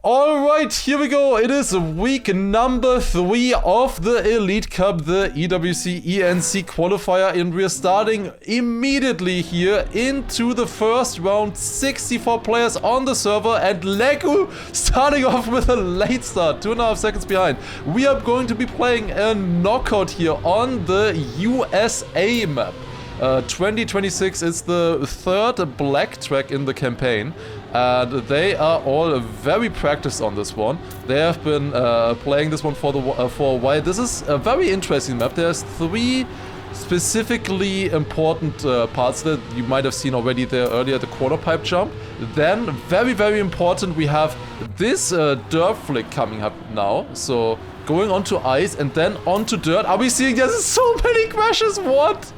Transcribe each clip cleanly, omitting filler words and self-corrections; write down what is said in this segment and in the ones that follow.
Alright, here we go. It is week number 3 of the Elite Cup, the EWC ENC Qualifier, and we're starting immediately here into the first round. 64 players on the server, and Legu starting off with a late start, 2.5 seconds behind. We are going to be playing a knockout here on the USA map. 2026 is the third black track in the campaign, and they are all very practiced on this one. They have been playing this one for a while. This is a very interesting map. There's 3 specifically important parts that you might have seen already there earlier. The quarter pipe jump. Then, very important, we have this dirt flick coming up now. So going onto ice and then onto dirt. Are we seeing there's so many crashes? What?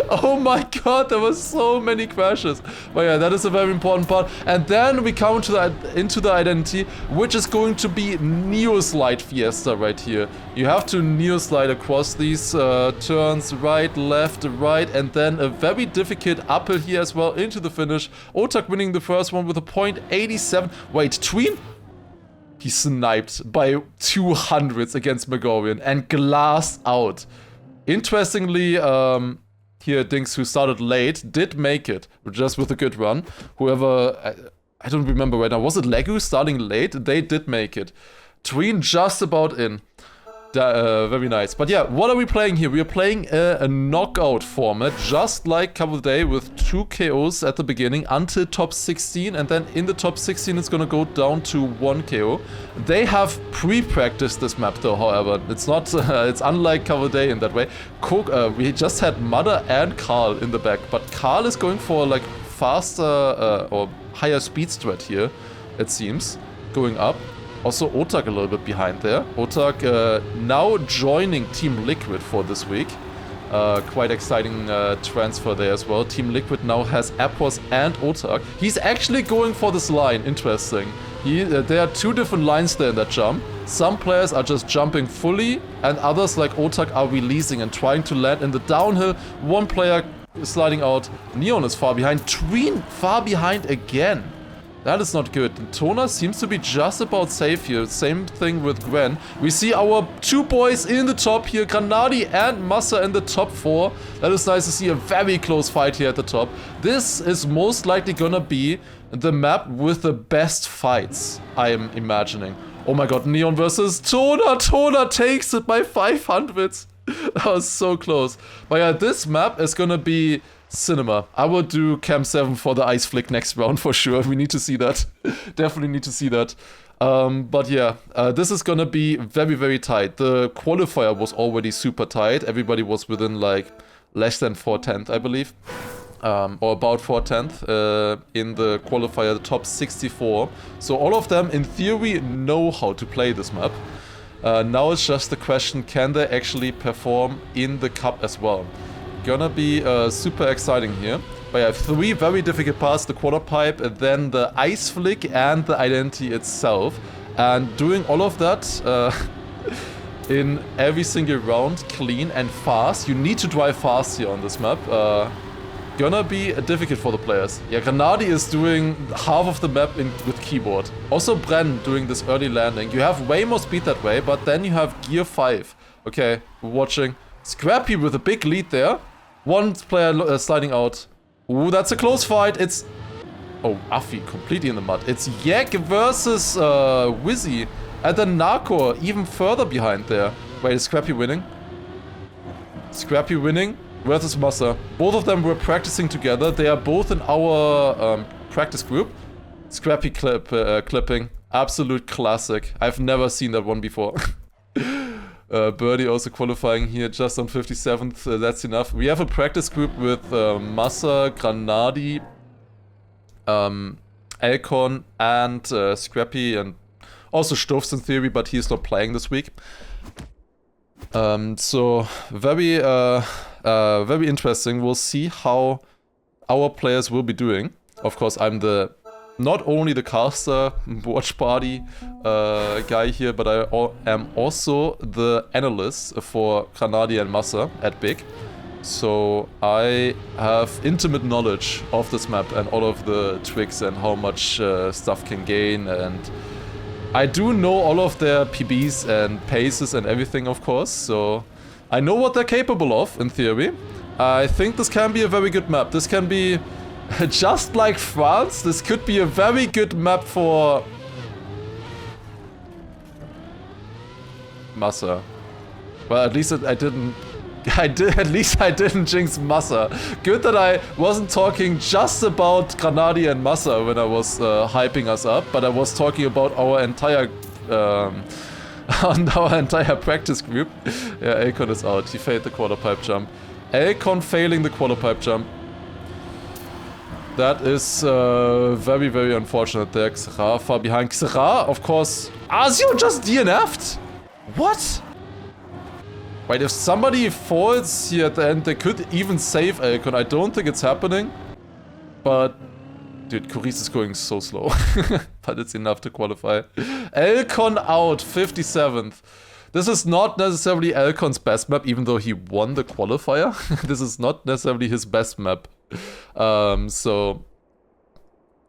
Oh my god, there were so many crashes. But yeah, that is a very important part. And then we come into the identity, which is going to be Neo Slide Fiesta right here. You have to Neo Slide across these turns, right, left, right, and then a very difficult uphill here as well into the finish. Otak winning the first one with a .87. Wait, Tween? He sniped by 200s against Megorian and glassed out. Interestingly, here, Dinks, who started late, did make it, just with a good run. Whoever, I don't remember right now, was it Legu starting late? They did make it. Tween just about in. Very nice. But yeah, what are we playing here? We are playing a knockout format, just like Couple Day, with 2 KOs at the beginning until top 16, and then in the top 16 it's gonna go down to 1 KO. They have pre-practiced this map though, however. It's not, it's unlike Couple Day in that way. We just had Mother and Carl in the back, but Carl is going for like faster or higher speed strat here, it seems, going up. Also, Otak a little bit behind there. Otak now joining Team Liquid for this week. Quite exciting transfer there as well. Team Liquid now has Appos and Otak. He's actually going for this line. Interesting. There are 2 different lines there in that jump. Some players are just jumping fully, and others like Otak are releasing and trying to land in the downhill. One player is sliding out. Neon is far behind. Tween far behind again. That is not good. Tona seems to be just about safe here. Same thing with Gwen. We see our 2 boys in the top here. Granadi and Massa in the top 4. That is nice to see, a very close fight here at the top. This is most likely gonna be the map with the best fights, I am imagining. Oh my god, Neon versus Tona. Tona takes it by 500s. That was so close. But yeah, this map is gonna be cinema. I will do Cam 7 for the ice flick next round for sure. We need to see that. Definitely need to see that. But yeah, this is gonna be very tight. The qualifier was already super tight. Everybody was within like less than 4/10, I believe. Or about 4/10 in the qualifier, the top 64. So all of them, in theory, know how to play this map. Now it's just the question, can they actually perform in the cup as well? Gonna be super exciting here. But I have 3 very difficult parts, the quarter pipe, then the ice flick and the identity itself. And doing all of that in every single round, clean and fast. You need to drive fast here on this map. Gonna be difficult for the players. Yeah, Granadi is doing half of the map with keyboard. Also Bren doing this early landing. You have way more speed that way, but then you have gear 5. Okay, we're watching. Scrappy with a big lead there. 1 player sliding out. Ooh, that's a close fight. It's... Oh, Afi, completely in the mud. It's Yak versus Wizzy. And then Narco even further behind there. Wait, is Scrappy winning? Scrappy winning versus Massa. Both of them were practicing together. They are both in our practice group. Scrappy clipping. Absolute classic. I've never seen that one before. Birdie also qualifying here just on 57th, that's enough. We have a practice group with Massa, Granadi, Elcon, and Scrappy, and also Stoffs in theory, but he's not playing this week. So very interesting. We'll see how our players will be doing. Of course, I'm not only the caster, watch party guy here, but I am also the analyst for Granadi and Massa at Big. So I have intimate knowledge of this map and all of the tricks and how much stuff can gain and I do know all of their PBs and paces and everything, of course, so I know what they're capable of, in theory. I think this can be a very good map. This can be, just like France, this could be a very good map for Massa. Well, at least I didn't... at least I didn't jinx Massa. Good that I wasn't talking just about Granadi and Massa when I was hyping us up, but I was talking about our entire our entire practice group. Yeah, Elcon is out. He failed the quarter pipe jump. Elcon failing the quarter pipe jump. That is very, very unfortunate there. Xera far behind. Xera, of course. Asio just DNF'd? What? Wait, if somebody falls here at the end, they could even save Elcon. I don't think it's happening. But, dude, Kuris is going so slow. But it's enough to qualify. Elcon out, 57th. This is not necessarily Elcon's best map, even though he won the qualifier. This is not necessarily his best map. So...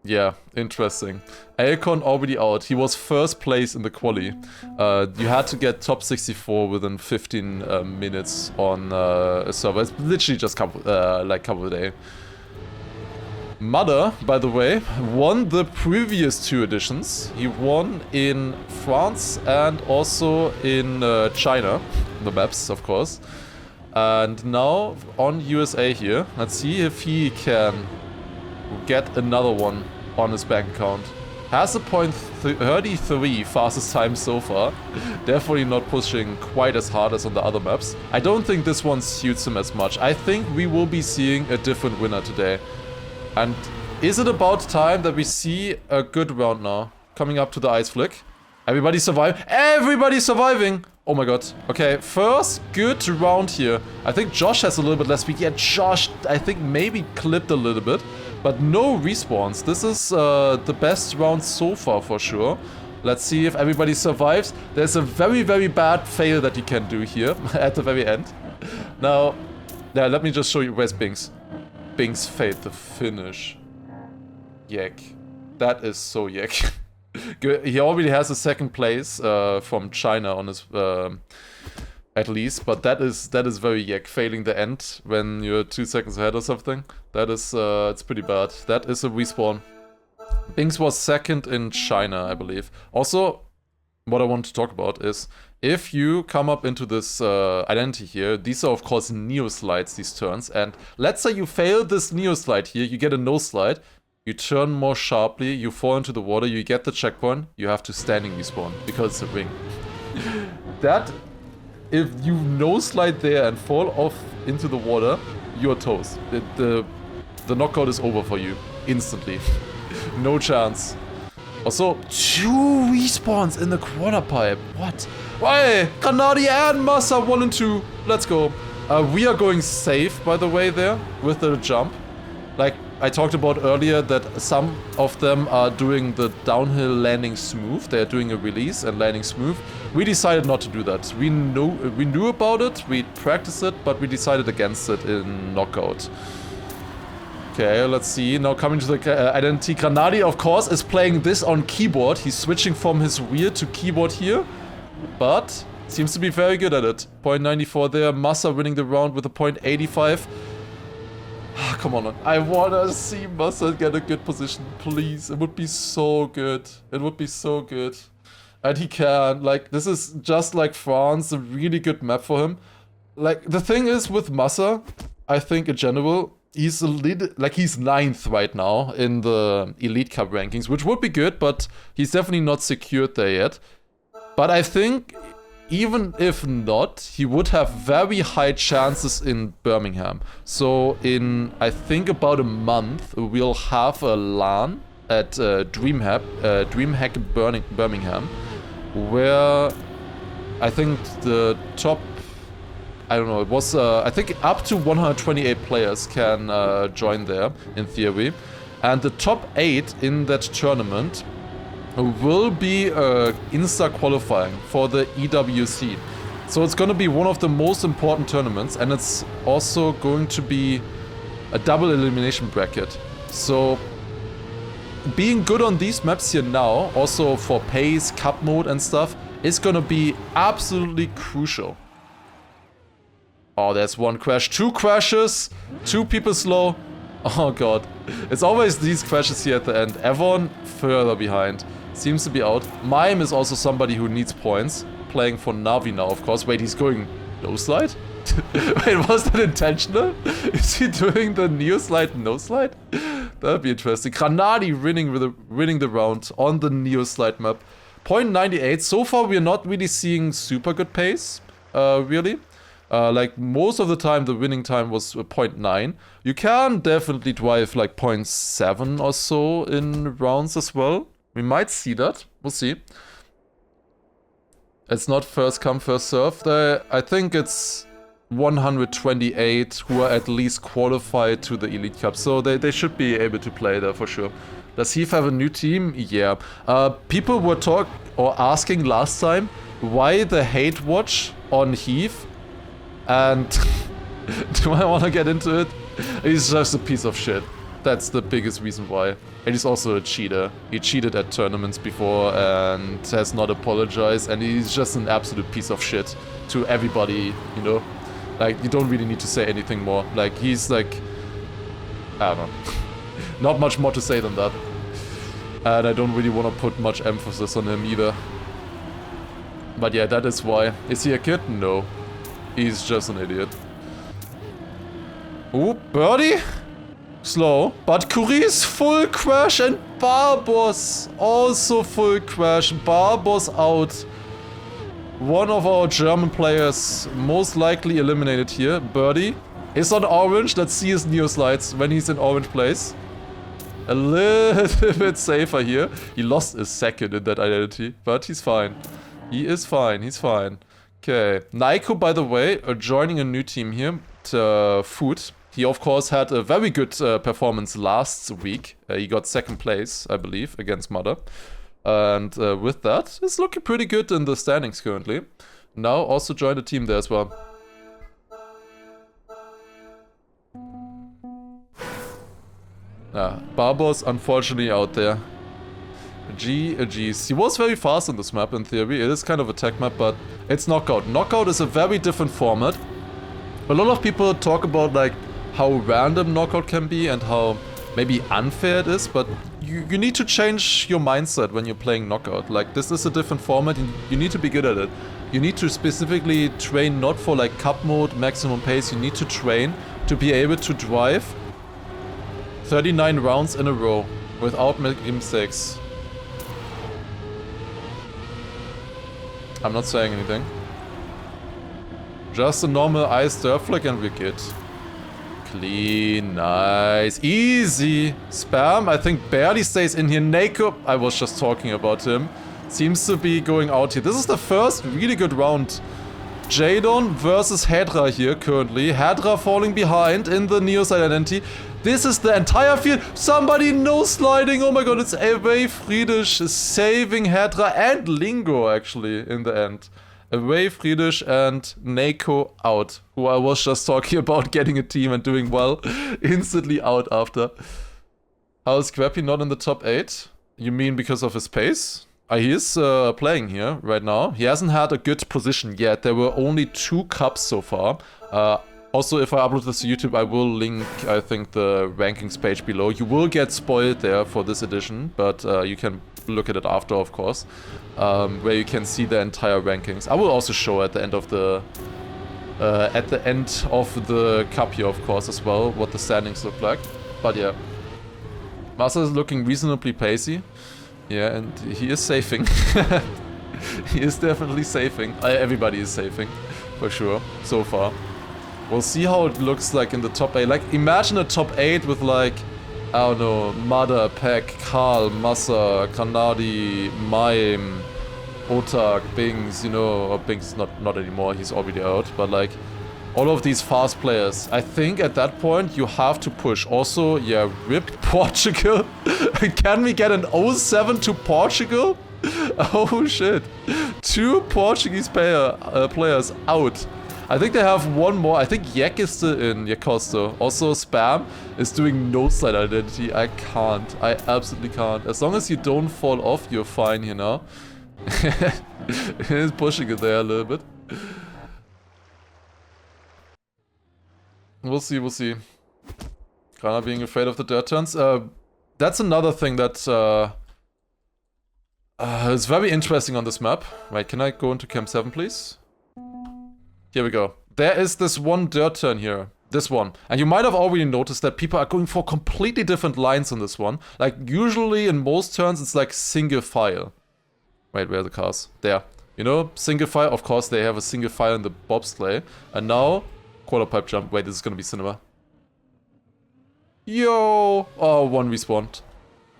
yeah, interesting. Elcon already out. He was first place in the quali. You had to get top 64 within 15 minutes on a server. It's literally just couple of days. Mother, by the way, won the previous 2 editions. He won in France and also in China. The maps, of course. And now on USA here. Let's see if he can get another one on his bank account. Has a .33 fastest time so far. Definitely not pushing quite as hard as on the other maps. I don't think this one suits him as much. I think we will be seeing a different winner today. And is it about time that we see a good round now? Coming up to the ice flick. Everybody survive. Everybody's surviving! Oh my god. Okay, first good round here. I think Josh has a little bit less speed. Yeah, Josh, I think maybe clipped a little bit. But no respawns. This is the best round so far for sure. Let's see if everybody survives. There's a very, very bad fail that you can do here at the very end. Now, yeah, let me just show you. Where's Binks? Binks failed the finish. Yak. That is so yak. He already has a second place from China on his... at least, but that is very yak. Failing the end when you're 2 seconds ahead or something. That is, it's pretty bad. That is a respawn. Binks was second in China, I believe. Also, what I want to talk about is, if you come up into this identity here, these are of course neo slides, these turns, and let's say you fail this neo slide here, you get a no slide, you turn more sharply, you fall into the water, you get the checkpoint, you have to standing respawn, because it's a ring. That... if you no slide there and fall off into the water, you're toast. The knockout is over for you instantly. No chance. Also, 2 respawns in the quarter pipe. What? Why? Granadi and Massa 1 and 2. Let's go. We are going safe, by the way, there with the jump. Like I talked about earlier, that some of them are doing the downhill landing smooth. They're doing a release and landing smooth. We decided not to do that. We knew about it, we practiced it, but we decided against it in knockout. Okay, let's see. Now coming to the identity. Granadi, of course, is playing this on keyboard. He's switching from his wheel to keyboard here, but seems to be very good at it. .94 there. Massa winning the round with a .85. Come on, I wanna see Massa get a good position, please. It would be so good. It would be so good. And he can. Like, this is just like France, a really good map for him. Like, the thing is with Massa, I think in general, he's a little, like, he's 9th right now in the Elite Cup rankings, which would be good, but he's definitely not secured there yet. But I think, even if not, he would have very high chances in Birmingham. So in, I think, about a month, we'll have a LAN at DreamHack Birmingham, where I think the top, I don't know, it was, I think up to 128 players can join there, in theory. And the top 8 in that tournament will be insta qualifying for the EWC. So it's going to be one of the most important tournaments, and it's also going to be a double elimination bracket. So being good on these maps here now, also for pace, cup mode and stuff, is gonna be absolutely crucial. Oh, there's one crash, 2 crashes, 2 people slow. Oh god, it's always these crashes here at the end. Evon further behind, seems to be out. Mime is also somebody who needs points, playing for Navi now, of course. Wait, he's going no slide? Wait, was that intentional? Is he doing the neo slide, no slide? That'd be interesting. Granadi winning the round on the neo slide map. 0.98. So far, we're not really seeing super good pace, really. Like, most of the time, the winning time was 0.9. You can definitely drive, like, 0.7 or so in rounds as well. We might see that. We'll see. It's not first come, first serve. I think it's 128 who are at least qualified to the Elite Cup. So they should be able to play there for sure. Does Heath have a new team? Yeah. People were asking last time why the hate watch on Heath. And do I want to get into it? He's just a piece of shit. That's the biggest reason why. And he's also a cheater. He cheated at tournaments before and has not apologized. And he's just an absolute piece of shit to everybody, you know? Like, you don't really need to say anything more. Like, he's like... I don't know. Not much more to say than that. And I don't really want to put much emphasis on him either. But yeah, that is why. Is he a kid? No. He's just an idiot. Ooh, birdie? Slow. But Curies full crash and Barbos also full crash. Barbos out. One of our German players most likely eliminated here. Birdie is on orange. Let's see his neo slides when he's in orange place. A little bit safer here. He lost a second in that identity, but he's fine. He is fine. He's fine. Okay. Naiko, by the way, joining a new team here. Food. He, of course, had a very good performance last week. He got 2nd place, I believe, against Mother. And with that, it's looking pretty good in the standings currently. Now also joined a team there as well. Barbos unfortunately out there. GG's. He was very fast on this map in theory. It is kind of a tech map, but it's Knockout. Knockout is a very different format. A lot of people talk about like how random Knockout can be and how maybe unfair it is, but you need to change your mindset when you're playing Knockout. Like, this is a different format and you need to be good at it. You need to specifically train not for like cup mode, maximum pace. You need to train to be able to drive 39 rounds in a row without making mistakes. I'm not saying anything. Just a normal ice dirt flag and we're good. Clean, nice, easy. Spam, I think, barely stays in here. Naiko, I was just talking about him, seems to be going out here. This is the first really good round. Jadon versus Hedra here currently. Hedra falling behind in the Neo side identity. This is the entire field. Somebody no sliding. Oh my god, it's Away Friedrich saving Hedra and Lingo actually in the end. Away Friedrich and Naiko out, who I was just talking about getting a team and doing well, instantly out after. How is Scrappy not in the top 8? You mean because of his pace? He is playing here right now. He hasn't had a good position yet. There were only 2 cups so far. Also, if I upload this to YouTube, I will link, I think, the rankings page below. You will get spoiled there for this edition, but you can look at it after, of course, where you can see the entire rankings. I will also show at the end of the cup here, of course, as well, what the standings look like. But yeah, Massa is looking reasonably pacey. Yeah, and he is safing. He is definitely safing. Everybody is safing, for sure, so far. We'll see how it looks like in the top 8. Like, imagine a top 8 with like, I don't know, Mada, Peck, Karl, Massa, Kanadi, Mime, Otak, Bings, you know, or Bings not anymore, he's already out, but like, all of these fast players. I think at that point you have to push. Also, yeah, rip Portugal. Can we get an 0-7 to Portugal? Oh shit. 2 Portuguese players out. I think they have one more. I think Yek is still in, Yakosto. Also, Spam is doing no side identity. I can't. I absolutely can't. As long as you don't fall off, you're fine, you know? He's pushing it there a little bit. We'll see, we'll see. Kinda being afraid of the dirt turns. That's another thing that is very interesting on this map. Wait, can I go into Camp 7, please? Here we go. There is this one dirt turn here. This one. And you might have already noticed that people are going for completely different lines on this one. Like, usually in most turns, it's like single file. Wait, where are the cars? There. You know, single file. Of course, they have a single file in the bobsleigh. And now, quarter pipe jump. Wait, this is gonna be cinema. Yo! Oh, one respawned.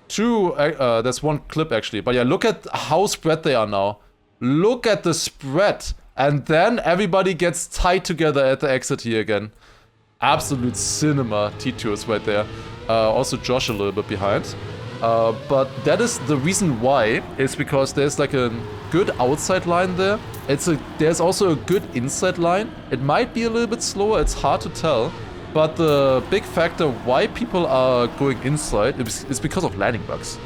Two, there's one clip actually. But yeah, look at how spread they are now. Look at the spread. And then everybody gets tied together at the exit here again. Absolute cinema. T2 is right there. Also Josh a little bit behind. But that is the reason why, is because there's like a good outside line there. There's also a good inside line. It might be a little bit slower, it's hard to tell. But the big factor why people are going inside is because of landing bugs.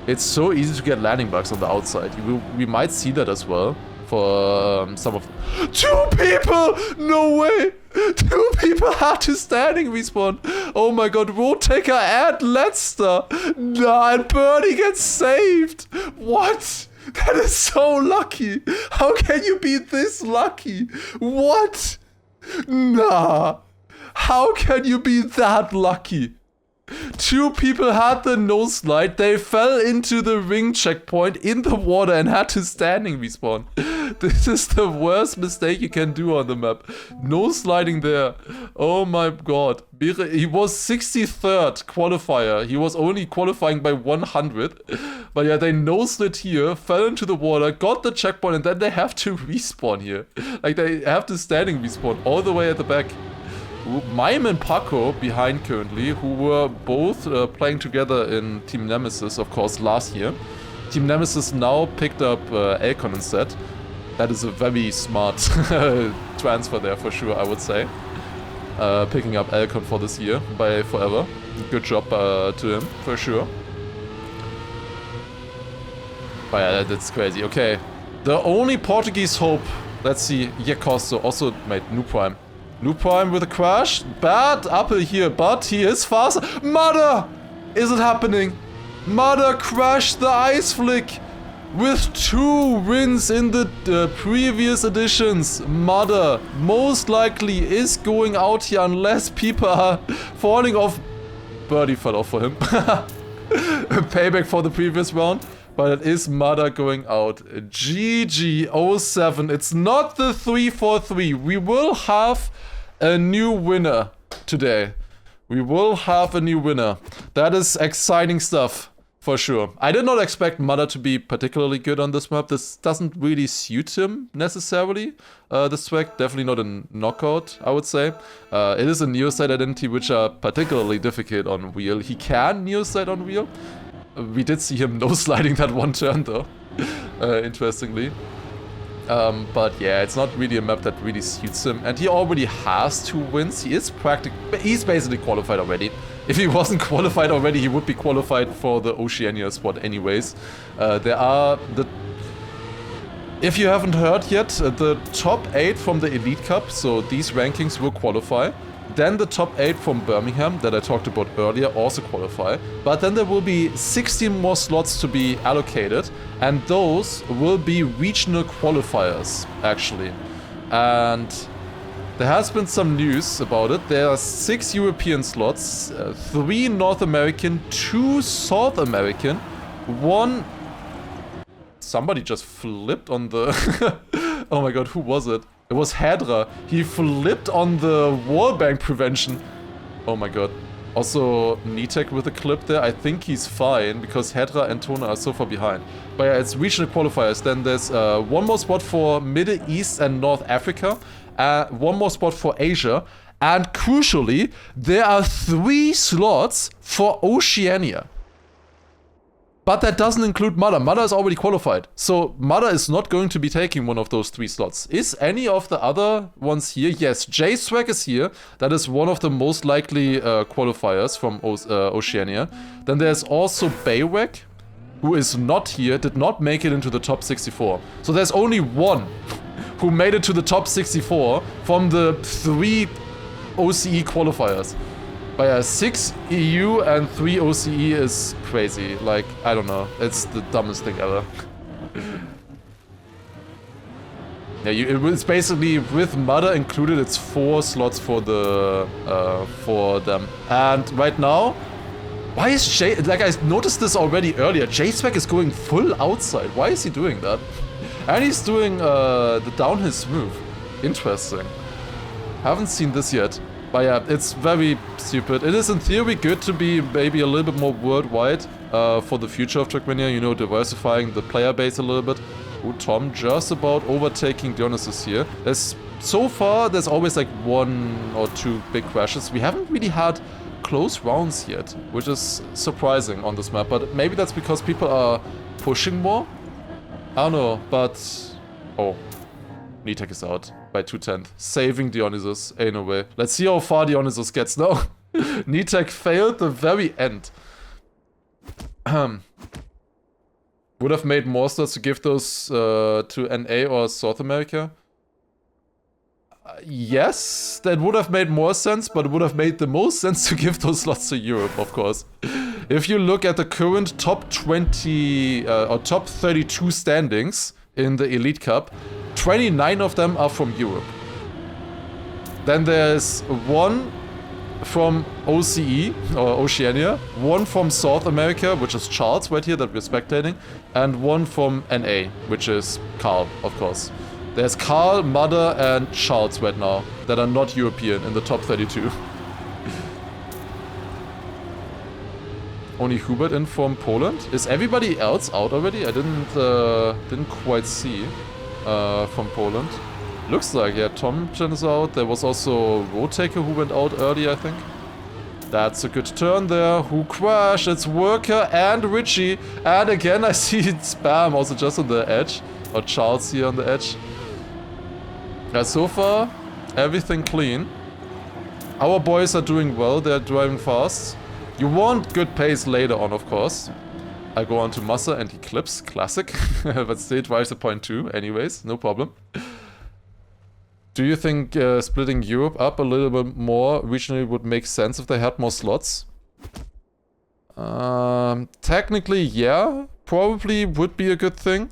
It's so easy to get landing bugs on the outside. We might see that as well for some of... 2 people! No way! 2 people had to standing respawn. Oh my god, Road Taker and Leicester. Nah, and Birdie gets saved. What? That is so lucky. How can you be this lucky? What? Nah. How can you be that lucky? 2 people had the no slide, they fell into the ring checkpoint in the water and had to standing respawn. This is the worst mistake you can do on the map. No sliding there. Oh my god. He was 63rd qualifier. He was only qualifying by 100. But yeah, they no slid here, fell into the water, got the checkpoint, and then they have to respawn here. Like, they have to standing respawn all the way at the back. Mime and Paco behind currently, who were both playing together in Team Nemesis, of course, last year. Team Nemesis now picked up Elcon instead. That is a very smart transfer there for sure, I would say. Picking up Elcon for this year by forever. Good job to him, for sure. But yeah, that's crazy. Okay, the only Portuguese hope, let's see, Yakosto also made New Prime. New Prime with a crash. Bad uphill here, but he is faster. Mother! Is it happening? Mother crashed the ice flick with 2 wins in the previous editions. Mother most likely is going out here unless people are falling off. Birdie fell off for him. Payback for the previous round. But it is Mother going out. GG 07. It's not the 3-4-3. We will have a new winner today. We will have a new winner. That is exciting stuff, for sure. I did not expect Mother to be particularly good on this map. This doesn't really suit him, necessarily. This track, definitely not a knockout, I would say. It is a Neoside identity, which are particularly difficult on wheel. He can Neoside on wheel. We did see him no-sliding that one turn, though, interestingly. But yeah, it's not really a map that really suits him. And he already has 2 wins. He's basically qualified already. If he wasn't qualified already, he would be qualified for the Oceania spot anyways. If you haven't heard yet, the top 8 from the Elite Cup, so these rankings will qualify. Then the top 8 from Birmingham, that I talked about earlier, also qualify. But then there will be 16 more slots to be allocated, and those will be regional qualifiers, actually. And there has been some news about it. There are 6 European slots, 3 North American, 2 South American, 1... Somebody just flipped on the... Oh my god, who was it? It was Hedra. He flipped on the wallbang prevention. Oh my god. Also, Nitek with a clip there. I think he's fine because Hedra and Tona are so far behind. But yeah, it's regional qualifiers. Then there's 1 more spot for Middle East and North Africa. 1 more spot for Asia. And crucially, there are 3 slots for Oceania. But that doesn't include Mada. Mada is already qualified. So Mada is not going to be taking one of those 3 slots. Is any of the other ones here? Yes, J-Swag is here. That is one of the most likely qualifiers from Oceania. Then there's also Baywag, who is not here, did not make it into the top 64. So there's only one who made it to the top 64 from the 3 OCE qualifiers. But yeah, 6 EU and 3 OCE is crazy. Like, I don't know. It's the dumbest thing ever. Yeah, it's basically, with Mada included, it's 4 slots for the for them. And right now, why is J... Like, I noticed this already earlier. J-Swag is going full outside. Why is he doing that? And he's doing the downhill smooth. Interesting. Haven't seen this yet. But yeah, it's very stupid. It is in theory good to be maybe a little bit more worldwide for the future of Trackmania, you know, diversifying the player base a little bit. Oh, Tom just about overtaking Dionysus here. So far, there's always like 1 or 2 big crashes. We haven't really had close rounds yet, which is surprising on this map. But maybe that's because people are pushing more? I don't know, but... Oh, Nitek is out by 2/10, saving Dionysus. Ain't no way. Let's see how far Dionysus gets now. Nitek failed the very end. Would have made more slots to give those to NA or South America. Yes, that would have made more sense, but it would have made the most sense to give those slots to Europe, of course. If you look at the current top 20 or top 32 standings in the Elite Cup, 29 of them are from Europe. Then there's 1 from OCE, or Oceania, 1 from South America, which is Charles right here that we're spectating, and 1 from NA, which is Carl, of course. There's Carl, Mada, and Charles right now that are not European in the top 32. Only Hubert in from Poland. Is everybody else out already? I didn't quite see from Poland. Looks like, yeah, Tomchen is out. There was also Roadtaker who went out early, I think. That's a good turn there. Who crashed? It's Worker and Richie. And again, I see Spam also just on the edge. Or Charles here on the edge. Yeah, so far, everything clean. Our boys are doing well. They're driving fast. You want good pace later on, of course. I go on to Massa and he clips. Classic. But still drives a 0.2 anyways. No problem. Do you think splitting Europe up a little bit more regionally would make sense if they had more slots? Technically, yeah. Probably would be a good thing.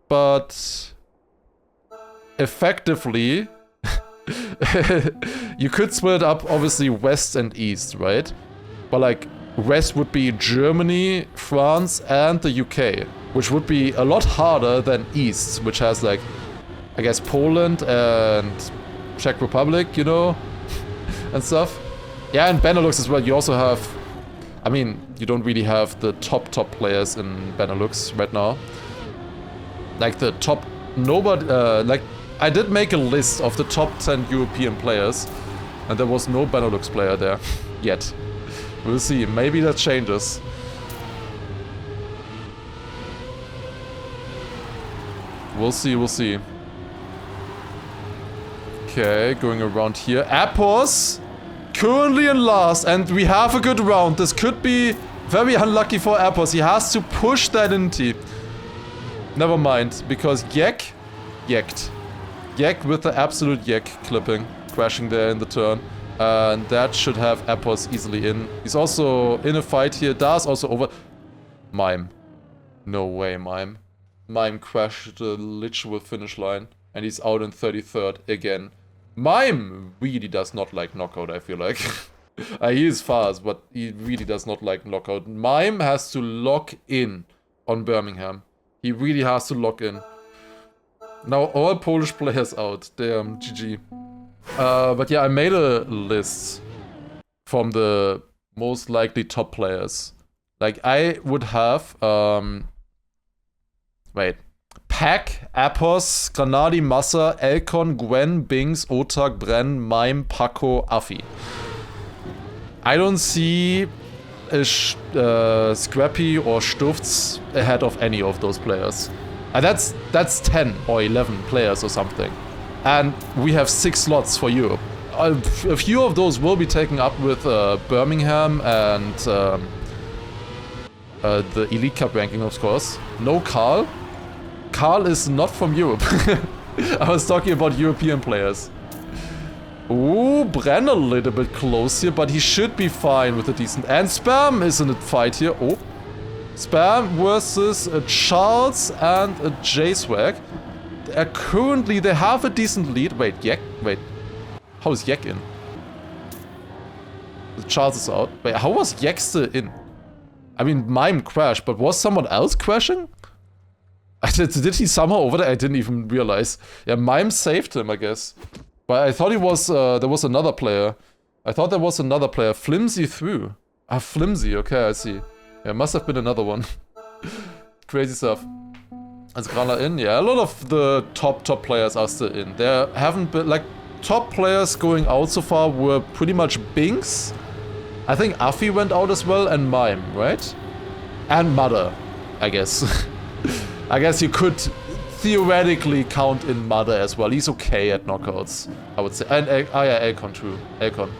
But effectively, you could split up obviously west and east, right? But like west would be Germany, France and the UK, which would be a lot harder than east, which has like, I guess, Poland and Czech Republic, you know, and stuff. Yeah, and Benelux as well. You also have, I mean, you don't really have the top players in Benelux right now. Like the top, nobody, like, I did make a list of the top 10 European players, and there was no Benelux player there yet. We'll see, maybe that changes. We'll see, we'll see. Okay, going around here. Appos currently in last, and we have a good round. This could be very unlucky for Appos. He has to push that into. Never mind, because Yek yacked. Yek with the absolute Yek clipping, crashing there in the turn. And that should have Appos easily in. He's also in a fight here. Dar's also over. Mime. No way, Mime. Mime crashed the literal finish line. And he's out in 33rd again. Mime really does not like knockout, I feel like. He is fast, but he really does not like knockout. Mime has to lock in on Birmingham. He really has to lock in. Now all Polish players out. Damn, GG. But yeah, I made a list from the most likely top players. Like, I would have, wait. Pack, Appos, Granadi, Massa, Elcon, Gwen, Bings, Otak, Bren, Mime, Paco, Affi. I don't see Scrappy or Stufts ahead of any of those players. And that's 10 or 11 players or something. And we have 6 slots for Europe. A few of those will be taken up with Birmingham and the Elite Cup ranking, of course. No Karl. Karl is not from Europe. I was talking about European players. Ooh, Bren a little bit close here, but he should be fine with a decent... And Spam is in a fight here. Oh. Spam versus Charles and J-Swag. Currently, they have a decent lead. Wait, Yek? Wait. How is Yek in? Charles is out. Wait, how was Yek still in? I mean, Mime crashed, but was someone else crashing? Did he somehow over there? I didn't even realize. Yeah, Mime saved him, I guess. But I thought he was, there was another player. I thought there was another player. Flimsy through. Ah, Flimsy, okay, I see. Yeah, must have been another one. Crazy stuff. Is Grana in? Yeah, a lot of the top players are still in. There haven't been, like, top players going out so far were pretty much Binks. I think Afi went out as well, and Mime, right? And Mother, I guess. I guess you could theoretically count in Mother as well. He's okay at knockouts, I would say. And, yeah, Akon, true. Akon.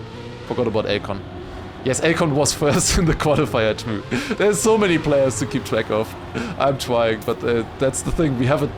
Forgot about Akon. Yes, Akon was first in the qualifier too. There's so many players to keep track of. I'm trying, but that's the thing. We have a...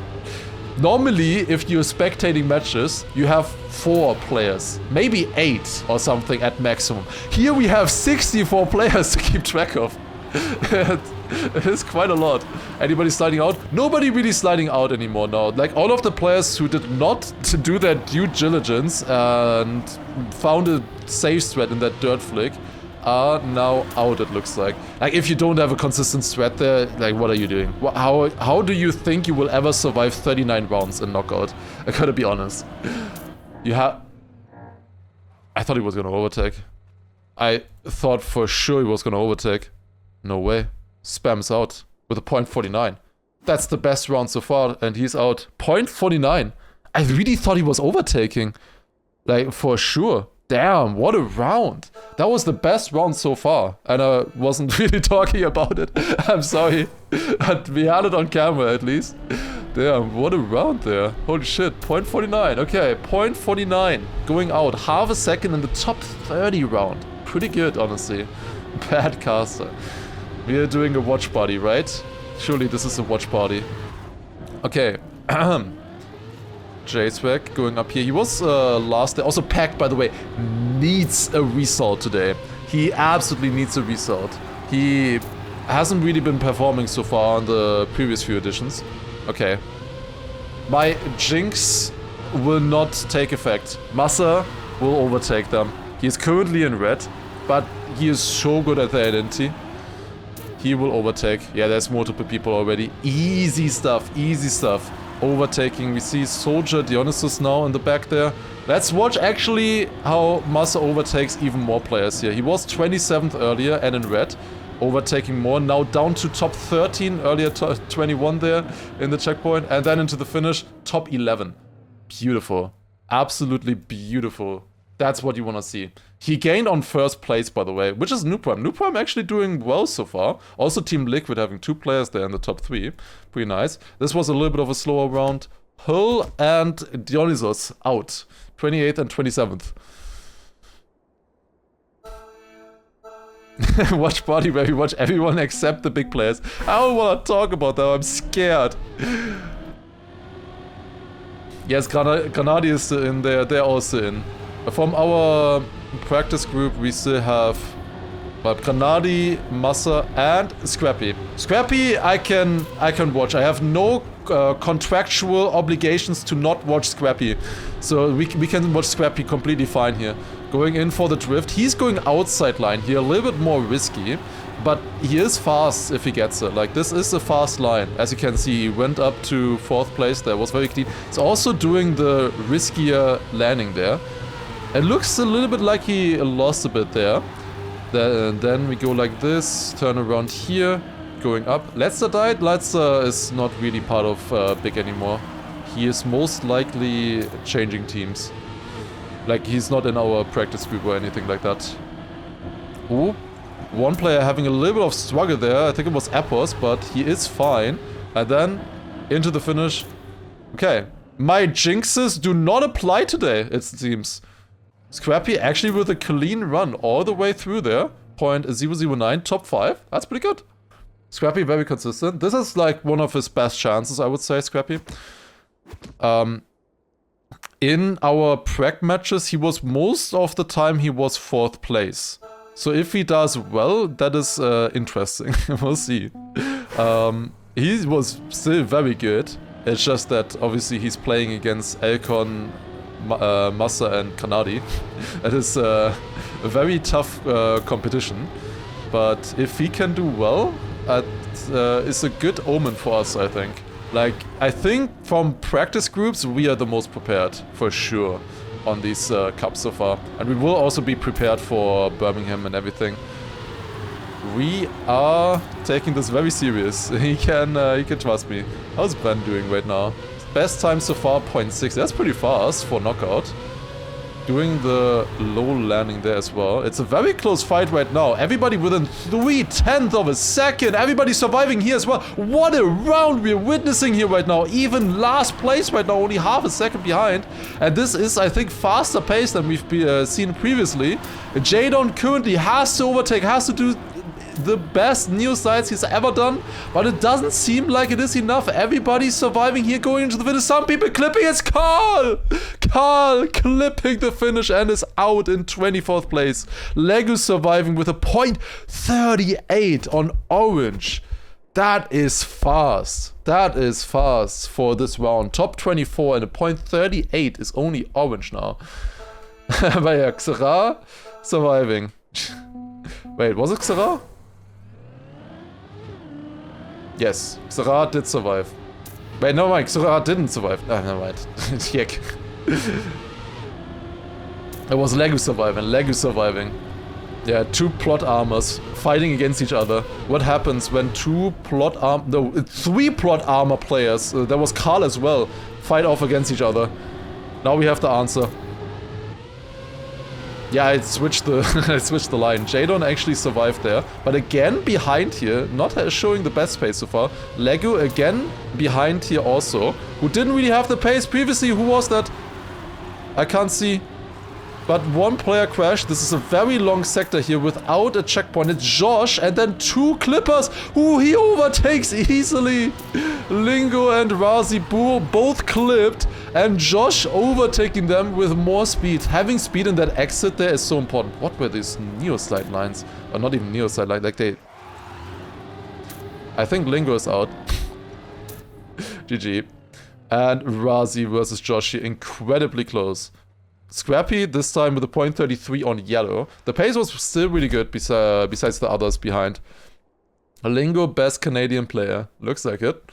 Normally, if you're spectating matches, you have 4 players. Maybe 8 or something at maximum. Here we have 64 players to keep track of. It is quite a lot. Anybody sliding out? Nobody really sliding out anymore now. Like, all of the players who did not do their due diligence and found a safe threat in that dirt flick are now out, it looks like. Like, if you don't have a consistent threat there, like, what are you doing? How do you think you will ever survive 39 rounds in knockout? I gotta be honest. I thought he was gonna overtake. I thought for sure he was gonna overtake. No way. Spam's out with a .49. That's the best round so far, and he's out. .49. I really thought he was overtaking. Like, for sure. Damn, what a round. That was the best round so far. And I wasn't really talking about it. I'm sorry. But we had it on camera at least. Damn, what a round there. Holy shit, .49. Okay, .49 going out. Half a second in the top 30 round. Pretty good, honestly. Bad caster. We are doing a watch party, right? Surely this is a watch party. Okay. J-Swag going up here. He was last day. Also, Pact, by the way, needs a result today. He absolutely needs a result. He hasn't really been performing so far on the previous few editions. Okay. My jinx will not take effect. Massa will overtake them. He is currently in red, but he is so good at the identity. He will overtake. Yeah, there's multiple people already. Easy stuff, easy stuff. Overtaking. We see Soldier Dionysus now in the back there. Let's watch actually how Massa overtakes even more players here. He was 27th earlier and in red. Overtaking more. Now down to top 13. Earlier 21 there in the checkpoint. And then into the finish. Top 11. Beautiful. Absolutely beautiful. That's what you want to see. He gained on first place, by the way, which is Nuprime. Nuprime actually doing well so far. Also Team Liquid having 2 players there in the top 3. Pretty nice. This was a little bit of a slower round. Hull and Dionysos out. 28th and 27th. Watch party where we watch everyone except the big players. I don't want to talk about that. I'm scared. Yes, Granadi is still in there. They're also in. From our practice group, we still have Granadi, Massa, and Scrappy. Scrappy, I can watch. I have no contractual obligations to not watch Scrappy, so we can watch Scrappy completely fine here. Going in for the drift. He's going outside line here, a little bit more risky, but he is fast if he gets it. Like, this is a fast line. As you can see, he went up to 4th place there. Was very clean. He's also doing the riskier landing there. It looks a little bit like he lost a bit there. Then we go like this, turn around here, going up. Letzer died. Letzer is not really part of Big anymore. He is most likely changing teams. Like, he's not in our practice group or anything like that. Ooh. One player having a little bit of struggle there. I think it was Epos, but he is fine. And then into the finish. Okay. My jinxes do not apply today, it seems. Scrappy actually with a clean run all the way through there. 0.009, top 5. That's pretty good. Scrappy very consistent. This is like one of his best chances, I would say, Scrappy. In our preg matches, he was most of the time he was 4th place. So if he does well, that is interesting. We'll see. He was still very good. It's just that obviously he's playing against Elcon, Massa and Kanadi. That is a very tough competition. But if he can do well, that is a good omen for us, I think. Like, I think from practice groups, we are the most prepared, for sure, on these cups so far. And we will also be prepared for Birmingham and everything. We are taking this very serious. He can trust me. How's Ben doing right now? Best time so far, 0.6. That's pretty fast for knockout. Doing the low landing there as well. It's a very close fight right now. Everybody within 0.3 of a second. Everybody surviving here as well. What a round we're witnessing here right now. Even last place right now, only half a second behind. And this is, I think, faster pace than we've seen previously. Jadon currently has to overtake, has to do the best neo sides he's ever done, but it doesn't seem like it is enough. Everybody's surviving here, going into the finish. Some people clipping. It's Carl! Carl clipping the finish and is out in 24th place. Lego surviving with a 0.38 on orange. That is fast. That is fast for this round. Top 24 and a 0.38 is only orange now. But yeah, Xera surviving. Wait, was it Xera? Yes, Xera did survive. Wait, no, Mike, Xera didn't survive. Ah, never mind. Yuck. It was Lego surviving. Yeah, 2 plot armors fighting against each other. What happens when 3 plot armor players, there was Carl as well, fight off against each other? Now we have the answer. Yeah, I switched the line. Jadon actually survived there, but again behind here, not showing the best pace so far. Lego again behind here also, who didn't really have the pace previously. Who was that? I can't see. But one player crashed. This is a very long sector here without a checkpoint. It's Josh and then 2 clippers who he overtakes easily. Lingo and Razi both clipped and Josh overtaking them with more speed. Having speed in that exit there is so important. What were these neo-slide lines? Or not even neo-slide lines, like they... I think Lingo is out. GG. And Razi versus Josh here, incredibly close. Scrappy this time with a 0.33 on yellow. The pace was still really good besides the others behind. Lingo, best Canadian player. Looks like it.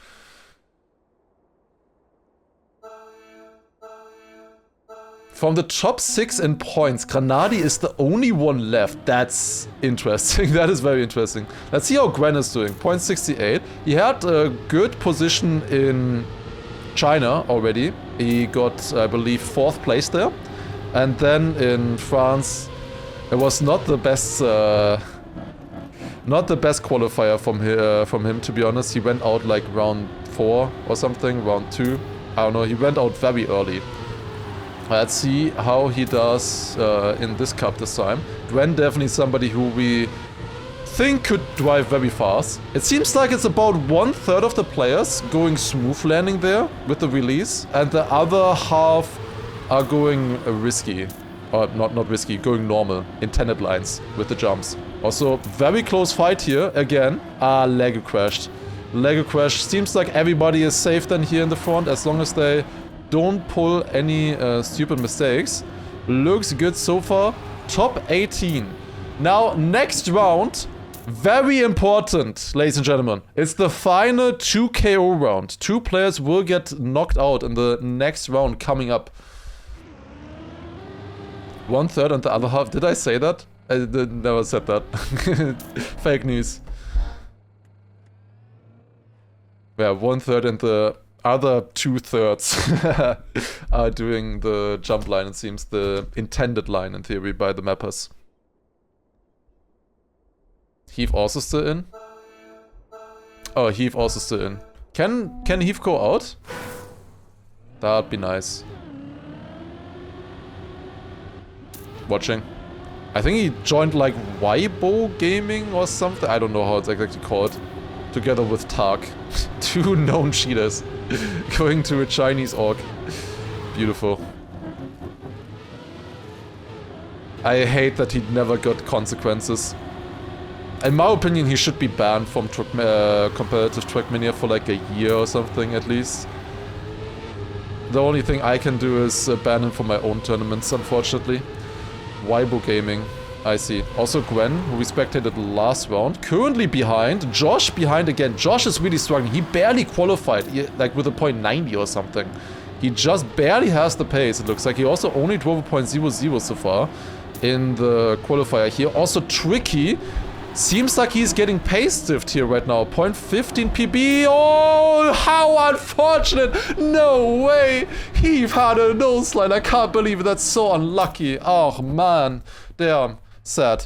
From the top 6 in points, Granadi is the only one left. That's interesting. That is very interesting. Let's see how Gwen is doing. 0.68. He had a good position in China already. He got, I believe, 4th place there. And then in France, it was not the best qualifier from him, to be honest. He went out like round 4 or something, round 2. I don't know, he went out very early. Let's see how he does in this cup this time. Gwen definitely somebody who we think could drive very fast. It seems like it's about 1/3 of the players going smooth landing there with the release, and the other half are going risky. Or not risky, going normal, intended lines with the jumps. Also, very close fight here again. Lego crashed. Lego crashed. Seems like everybody is safe then here in the front as long as they don't pull any stupid mistakes. Looks good so far. Top 18. Now, next round, very important, ladies and gentlemen. It's the final 2 KO round. 2 players will get knocked out in the next round coming up. 1/3 and the other half. Did I say that? I never said that. Fake news. Yeah, 1/3 and the other 2/3 are doing the jump line, it seems. The intended line, in theory, by the mappers. Heath also still in. Oh, Heath also still in. Can Heath go out? That'd be nice. Watching. I think he joined like Weibo Gaming or something. I don't know how it's exactly called. Together with Tark. 2 known cheaters. Going to a Chinese org. Beautiful. I hate that he never got consequences. In my opinion, he should be banned from competitive Trackmania for like a year or something at least. The only thing I can do is ban him from my own tournaments, unfortunately. Weibo Gaming, I see. Also Gwen, who we spectated last round, currently behind. Josh behind again. Josh is really struggling. He barely qualified, like with a .90 or something. He just barely has the pace, it looks like. He also only drove a .00 so far in the qualifier here. Also Tricky. Seems like he's getting pace stiffed here right now. 0.15 PB. Oh, how unfortunate. No way. He had a nose slide. I can't believe it. That's so unlucky. Oh, man. Damn. Sad.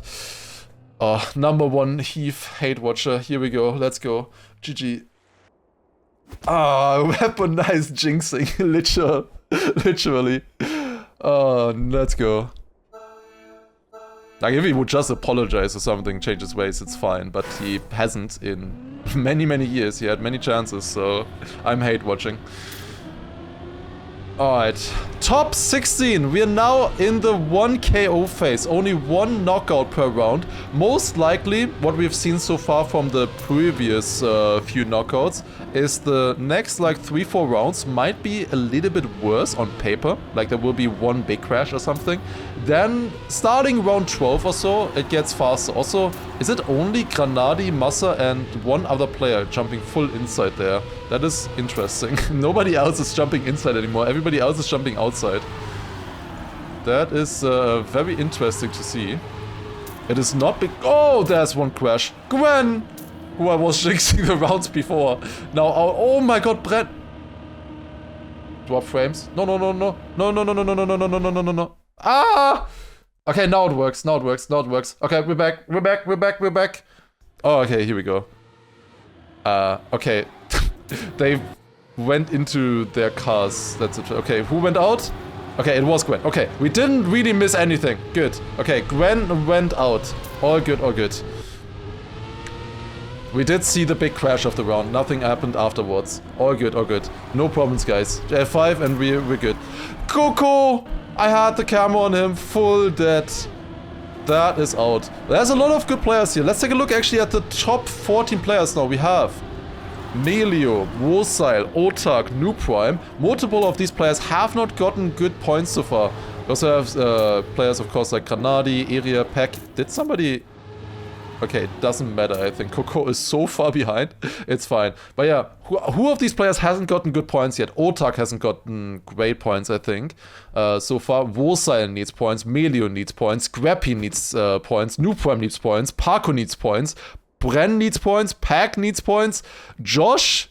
Oh, number 1 Heath hate watcher. Here we go. Let's go. GG. Ah, weaponized jinxing. Literally. Oh, let's go. Like, if he would just apologize or something, change his ways, it's fine. But he hasn't in many, many years. He had many chances, so I'm hate watching. Alright. Top 16. We are now in the 1 KO phase. Only 1 knockout per round. Most likely, what we've seen so far from the previous few knockouts is the next like 3-4 rounds might be a little bit worse on paper. Like there will be 1 big crash or something. Then starting round 12 or so, it gets faster. Also, is it only Granadi, Massa and 1 other player jumping full inside there? That is interesting. Nobody else is jumping inside anymore. Everybody else is jumping outside. That is very interesting to see. It is not big. Oh, there's 1 crash. Gwen! Who I was jinxing the rounds before. Now, oh my god, Brett. Drop frames. No. Ah! Okay, now it works. Okay, we're back. Oh, okay, here we go. Okay. They went into their cars. That's it. Okay, who went out? Okay, it was Gwen. Okay, we didn't really miss anything. Good. Okay, Gwen went out. All good. We did see the big crash of the round. Nothing happened afterwards. All good. No problems, guys. F5 and we're good. Coco! I had the camera on him. Full dead. That is out. There's a lot of good players here. Let's take a look actually at the top 14 players now. We have Melio, Wosile, Otak, New Prime. Multiple of these players have not gotten good points so far. We also have players, of course, like Granadi, Area, Peck. Did somebody... Okay, it doesn't matter, I think. Coco is so far behind. It's fine. But yeah, who of these players hasn't gotten good points yet? Otak hasn't gotten great points, I think. So far, Wosile needs points. Melio needs points. Scrappy needs points. New Prime needs points. Parko needs points. Bren needs points. Pack needs points. Josh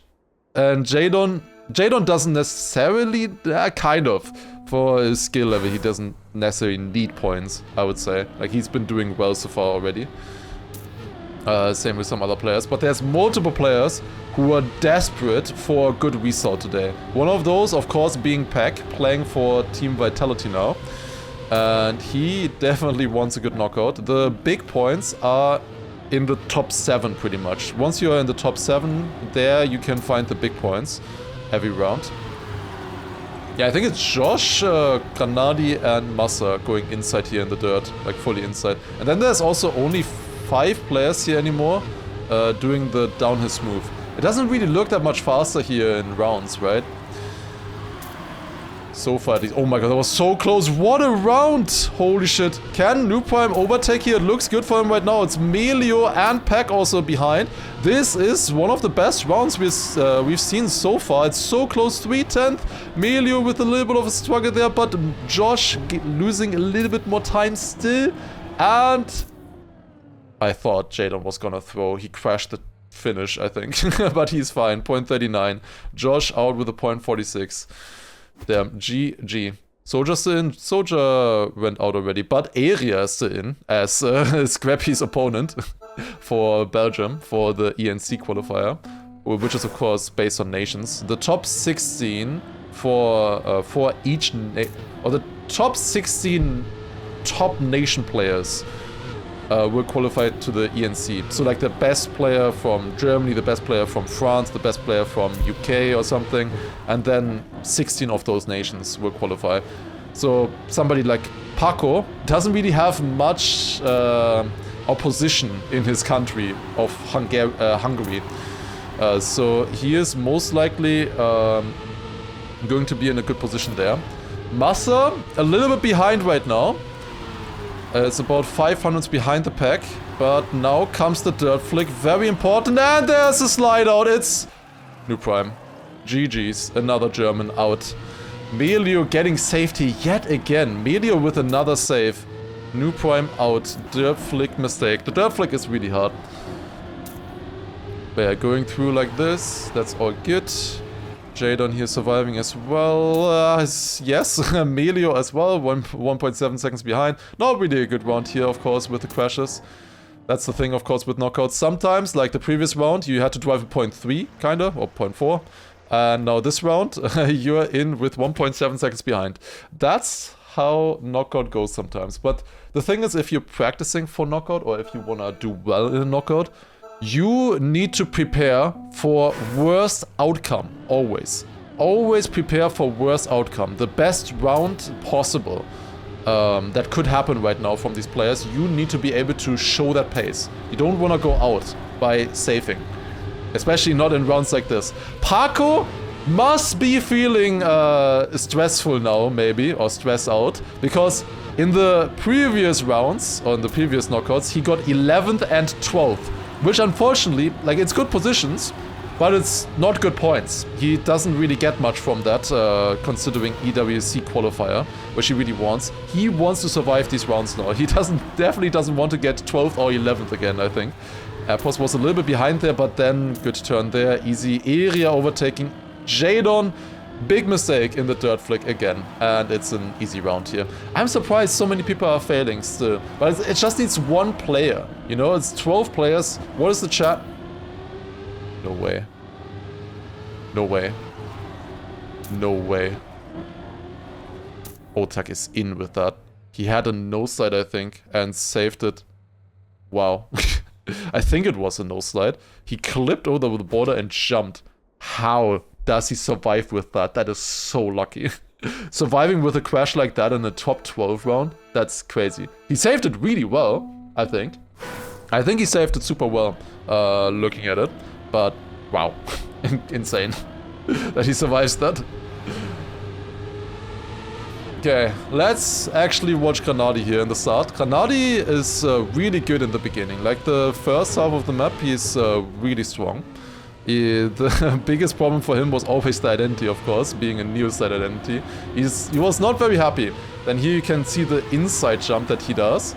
and Jadon. Jadon doesn't necessarily... kind of. For his skill level, he doesn't necessarily need points, I would say. Like, he's been doing well so far already. Same with some other players. But there's multiple players who are desperate for a good result today. One of those, of course, being Pack, playing for Team Vitality now. And he definitely wants a good knockout. The big points are in the top 7 pretty much. Once you're in the top 7, there you can find the big points every round. Yeah, I think it's Josh, Granadi and Massa going inside here in the dirt. Like fully inside. And then there's also only 5 players here anymore doing the downhill smooth. It doesn't really look that much faster here in rounds, right? So far, oh my god, that was so close. What a round! Holy shit. Can New Prime overtake here? It looks good for him right now. It's Melio and Pack also behind. This is one of the best rounds we've seen so far. It's so close, 3/10. Melio with a little bit of a struggle there, but Josh losing a little bit more time still. And I thought Jadon was gonna throw. He crashed the finish, I think. But he's fine. 0.39. Josh out with a 0.46. Damn. GG. Soldier's still in. Soldier went out already. But Area is still in as Scrappy's opponent. for Belgium, for the ENC qualifier, which is of course based on nations. The top 16 for each or the top 16 top nation players were qualified to the ENC. So like the best player from Germany, the best player from France, the best player from UK or something, and then 16 of those nations will qualify. So somebody like Paco doesn't really have much opposition in his country of Hungary. So he is most likely going to be in a good position there. Massa, a little bit behind right now. It's about 500s behind the pack. But now comes the dirt flick, very important. And there's a slide out. It's New Prime. GG's, another German out. Melio getting safety yet again. Melio with another save. New Prime out. Dirt flick mistake. The dirt flick is really hard. They're going through like this. That's all good. Jadon here surviving as well. Yes, Melio as well. 1.7 seconds behind. Not really a good round here, of course, with the crashes. That's the thing, of course, with knockouts. Sometimes, like the previous round, you had to drive a 0.3, kinda, or 0.4. And now this round, you're in with 1.7 seconds behind. That's how knockout goes sometimes. But the thing is, if you're practicing for knockout, or if you wanna do well in a knockout, you need to prepare for worst outcome, always. Always prepare for worst outcome. The best round possible that could happen right now from these players, you need to be able to show that pace. You don't want to go out by saving. Especially not in rounds like this. Paco must be feeling stressful now, maybe, or stressed out, because in the previous rounds, or in the previous knockouts, he got 11th and 12th. Which unfortunately, like, it's good positions, but it's not good points. He doesn't really get much from that, considering EWC qualifier, which he really wants. He wants to survive these rounds now. He definitely doesn't want to get 12th or 11th again, I think. Airpost was a little bit behind there, but then good turn there. Easy area overtaking. Jadon, big mistake in the dirt flick again, and it's an easy round here. I'm surprised so many people are failing still, but it just needs one player, you know, it's 12 players. What is the chat? No way. No way. No way. Otak is in with that. He had a nose slide, I think, and saved it. Wow. I think it was a nose slide. He clipped over the border and jumped. How does he survive with that? That is so lucky. Surviving with a crash like that in the top 12 round, that's crazy. He saved it really well, I think. I think he saved it super well, looking at it. But, wow. Insane that he survives that. Okay, let's actually watch Granadi here in the start. Granadi is really good in the beginning. Like the first half of the map, he's really strong. The biggest problem for him was always the identity, of course, being a new side identity. He was not very happy. Then here you can see the inside jump that he does.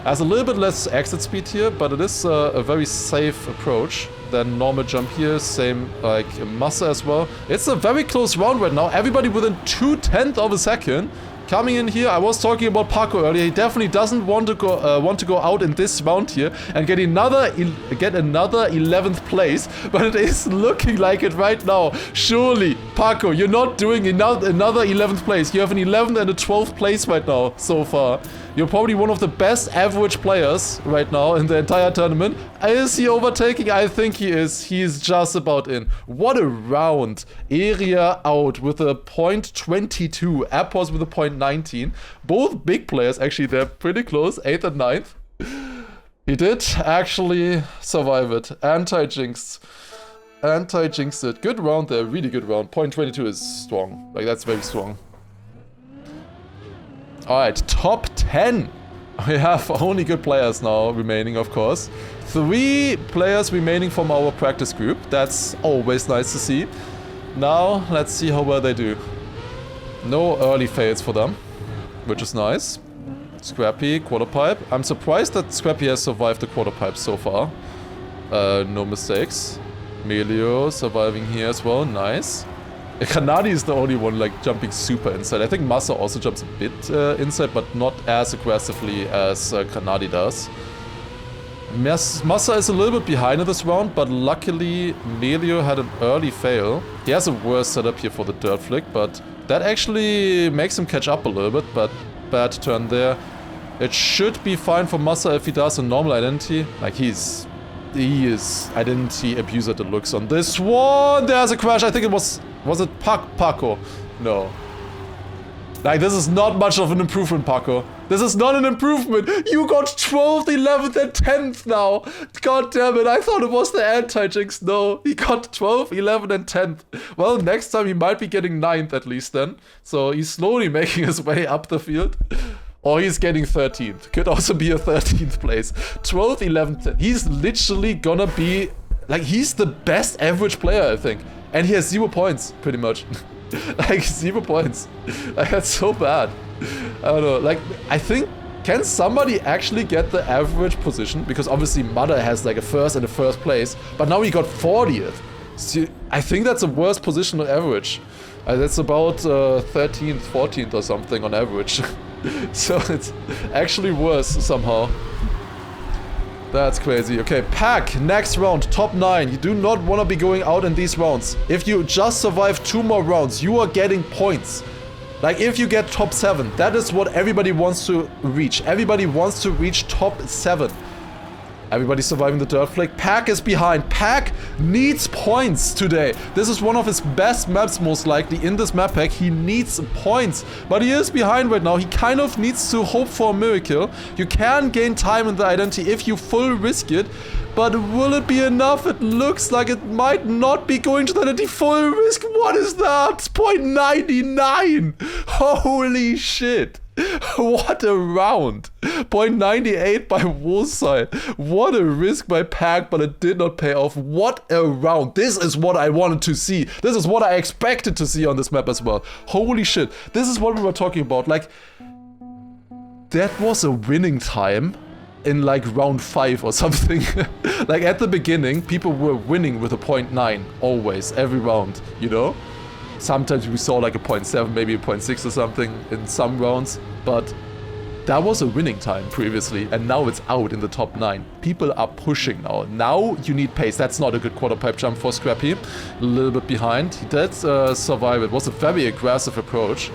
Has a little bit less exit speed here, but it is a very safe approach than normal jump here. Same like Massa as well. It's a very close round right now. Everybody within 2/10 of a second. Coming in here, I was talking about Paco earlier. He definitely doesn't want to go out in this round here and get another 11th place. But it is looking like it right now. Surely, Paco, you're not doing another 11th place. You have an 11th and a 12th place right now so far. You're probably one of the best average players right now in the entire tournament. Is he overtaking? I think he is. He's just about in. What a round. Area out with a 0.22. Airports with a 0.19. Both big players, actually, they're pretty close. 8th and 9th. He did actually survive it. Anti-jinxed. Anti-jinxed it. Good round there. Really good round. 0.22 is strong. Like, that's very strong. Alright, top 10. We have only good players now remaining, of course. 3 players remaining from our practice group. That's always nice to see. Now, let's see how well they do. No early fails for them, which is nice. Scrappy, quarter pipe. I'm surprised that Scrappy has survived the quarter pipe so far. No mistakes. Melio surviving here as well. Nice. Granadi is the only one like jumping super inside. I think Massa also jumps a bit inside, but not as aggressively as Granadi does. Massa is a little bit behind in this round, but luckily Melio had an early fail. He has a worse setup here for the dirt flick, but that actually makes him catch up a little bit, but bad turn there. It should be fine for Massa if he does a normal identity. Like he is identity abuser deluxe on this one. There's a crash. I think it was it Paco? No. Like, this is not much of an improvement, Paco. This is not an improvement. You got 12th, 11th, and 10th now. God damn it. I thought it was the anti-jinx. No, he got 12th, 11th, and 10th. Well, next time he might be getting 9th at least then. So he's slowly making his way up the field. Or he's getting 13th. Could also be a 13th place. 12th, 11th, 10th. He's literally gonna be... Like, he's the best average player, I think. And he has 0 points, pretty much. Like, 0 points. Like, that's so bad. I don't know. Like, I think, can somebody actually get the average position? Because obviously Mother has like a first and a first place, but now he got 40th. So I think that's a worse position on average. That's about 13th, 14th or something on average. So it's actually worse somehow. That's crazy. Okay, Pack, next round, top 9. You do not want to be going out in these rounds. If you just survive 2 more rounds, you are getting points. Like, if you get top 7, that is what everybody wants to reach. Everybody wants to reach top 7. Everybody surviving the dirt flick. Pack is behind. Pack needs points today. This is one of his best maps, most likely, in this map pack. He needs points. But he is behind right now. He kind of needs to hope for a miracle. You can gain time in the identity if you full risk it. But will it be enough? It looks like it might not be going to the identity full risk. What is that? 0.99. Holy shit. What a round. 0.98 by Woolside. What a risk by Pack, but it did not pay off. What a round. This is what I wanted to see. This is what I expected to see on this map as well. Holy shit. This is what we were talking about. Like, that was a winning time in like round 5 or something. Like, at the beginning, people were winning with a 0.9 always, every round, you know? Sometimes we saw like a 0.7, maybe a 0.6 or something in some rounds, but that was a winning time previously, and now it's out in the top 9. People are pushing now. Now you need pace. That's not a good quarter pipe jump for Scrappy. A little bit behind. He did survive. It was a very aggressive approach.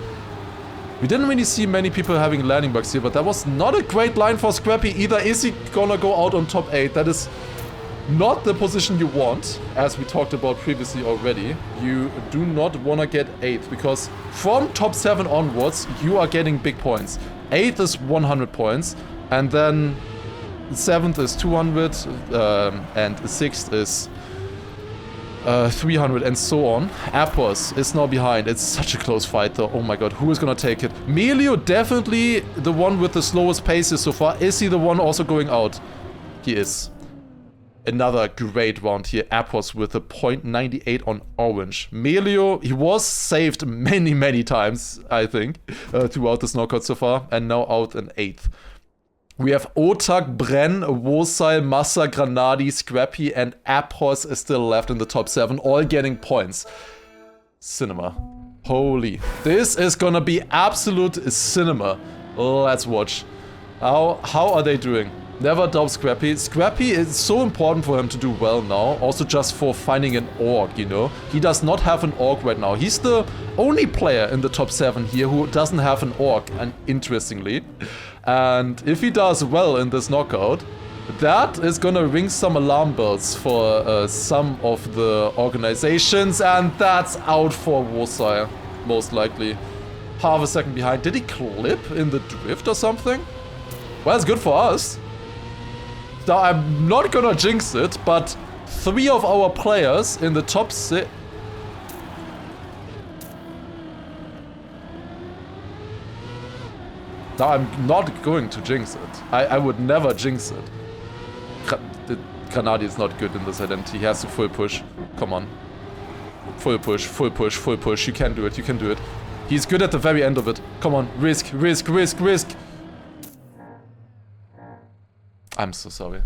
We didn't really see many people having landing bugs here, but that was not a great line for Scrappy either. Is he gonna go out on top 8? That is not the position you want, as we talked about previously already. You do not want to get 8th, because from top 7 onwards, you are getting big points. 8th is 100 points, and then 7th is 200, and 6th is 300, and so on. Appos is now behind. It's such a close fight, though. Oh my god, who is gonna take it? Melio, definitely the one with the slowest paces so far. Is he the one also going out? He is. Another great round here. Appos with a 0.98 on orange. Melio, he was saved many times, I think, throughout this knockout so far. And now out in 8th. We have Otak, Bren, Wosai, Massa, Granadi, Scrappy, and Appos is still left in the top 7, all getting points. Cinema. Holy. This is gonna be absolute cinema. Let's watch. How are they doing? Never doubt Scrappy. Scrappy is so important for him to do well now. Also just for finding an orc, you know. He does not have an orc right now. He's the only player in the top 7 here who doesn't have an orc, and interestingly. And if he does well in this knockout, that is gonna ring some alarm bells for some of the organizations. And that's out for Wosai, most likely. Half a second behind. Did he clip in the drift or something? Well, it's good for us. Now, I'm not gonna jinx it, but 3 of our players in the top 6... Now, I'm not going to jinx it. I would never jinx it. Granadi is not good in this identity. He has to full push. Come on. Full push, full push, full push. You can do it, you can do it. He's good at the very end of it. Come on, risk, risk, risk, risk. I'm so sorry.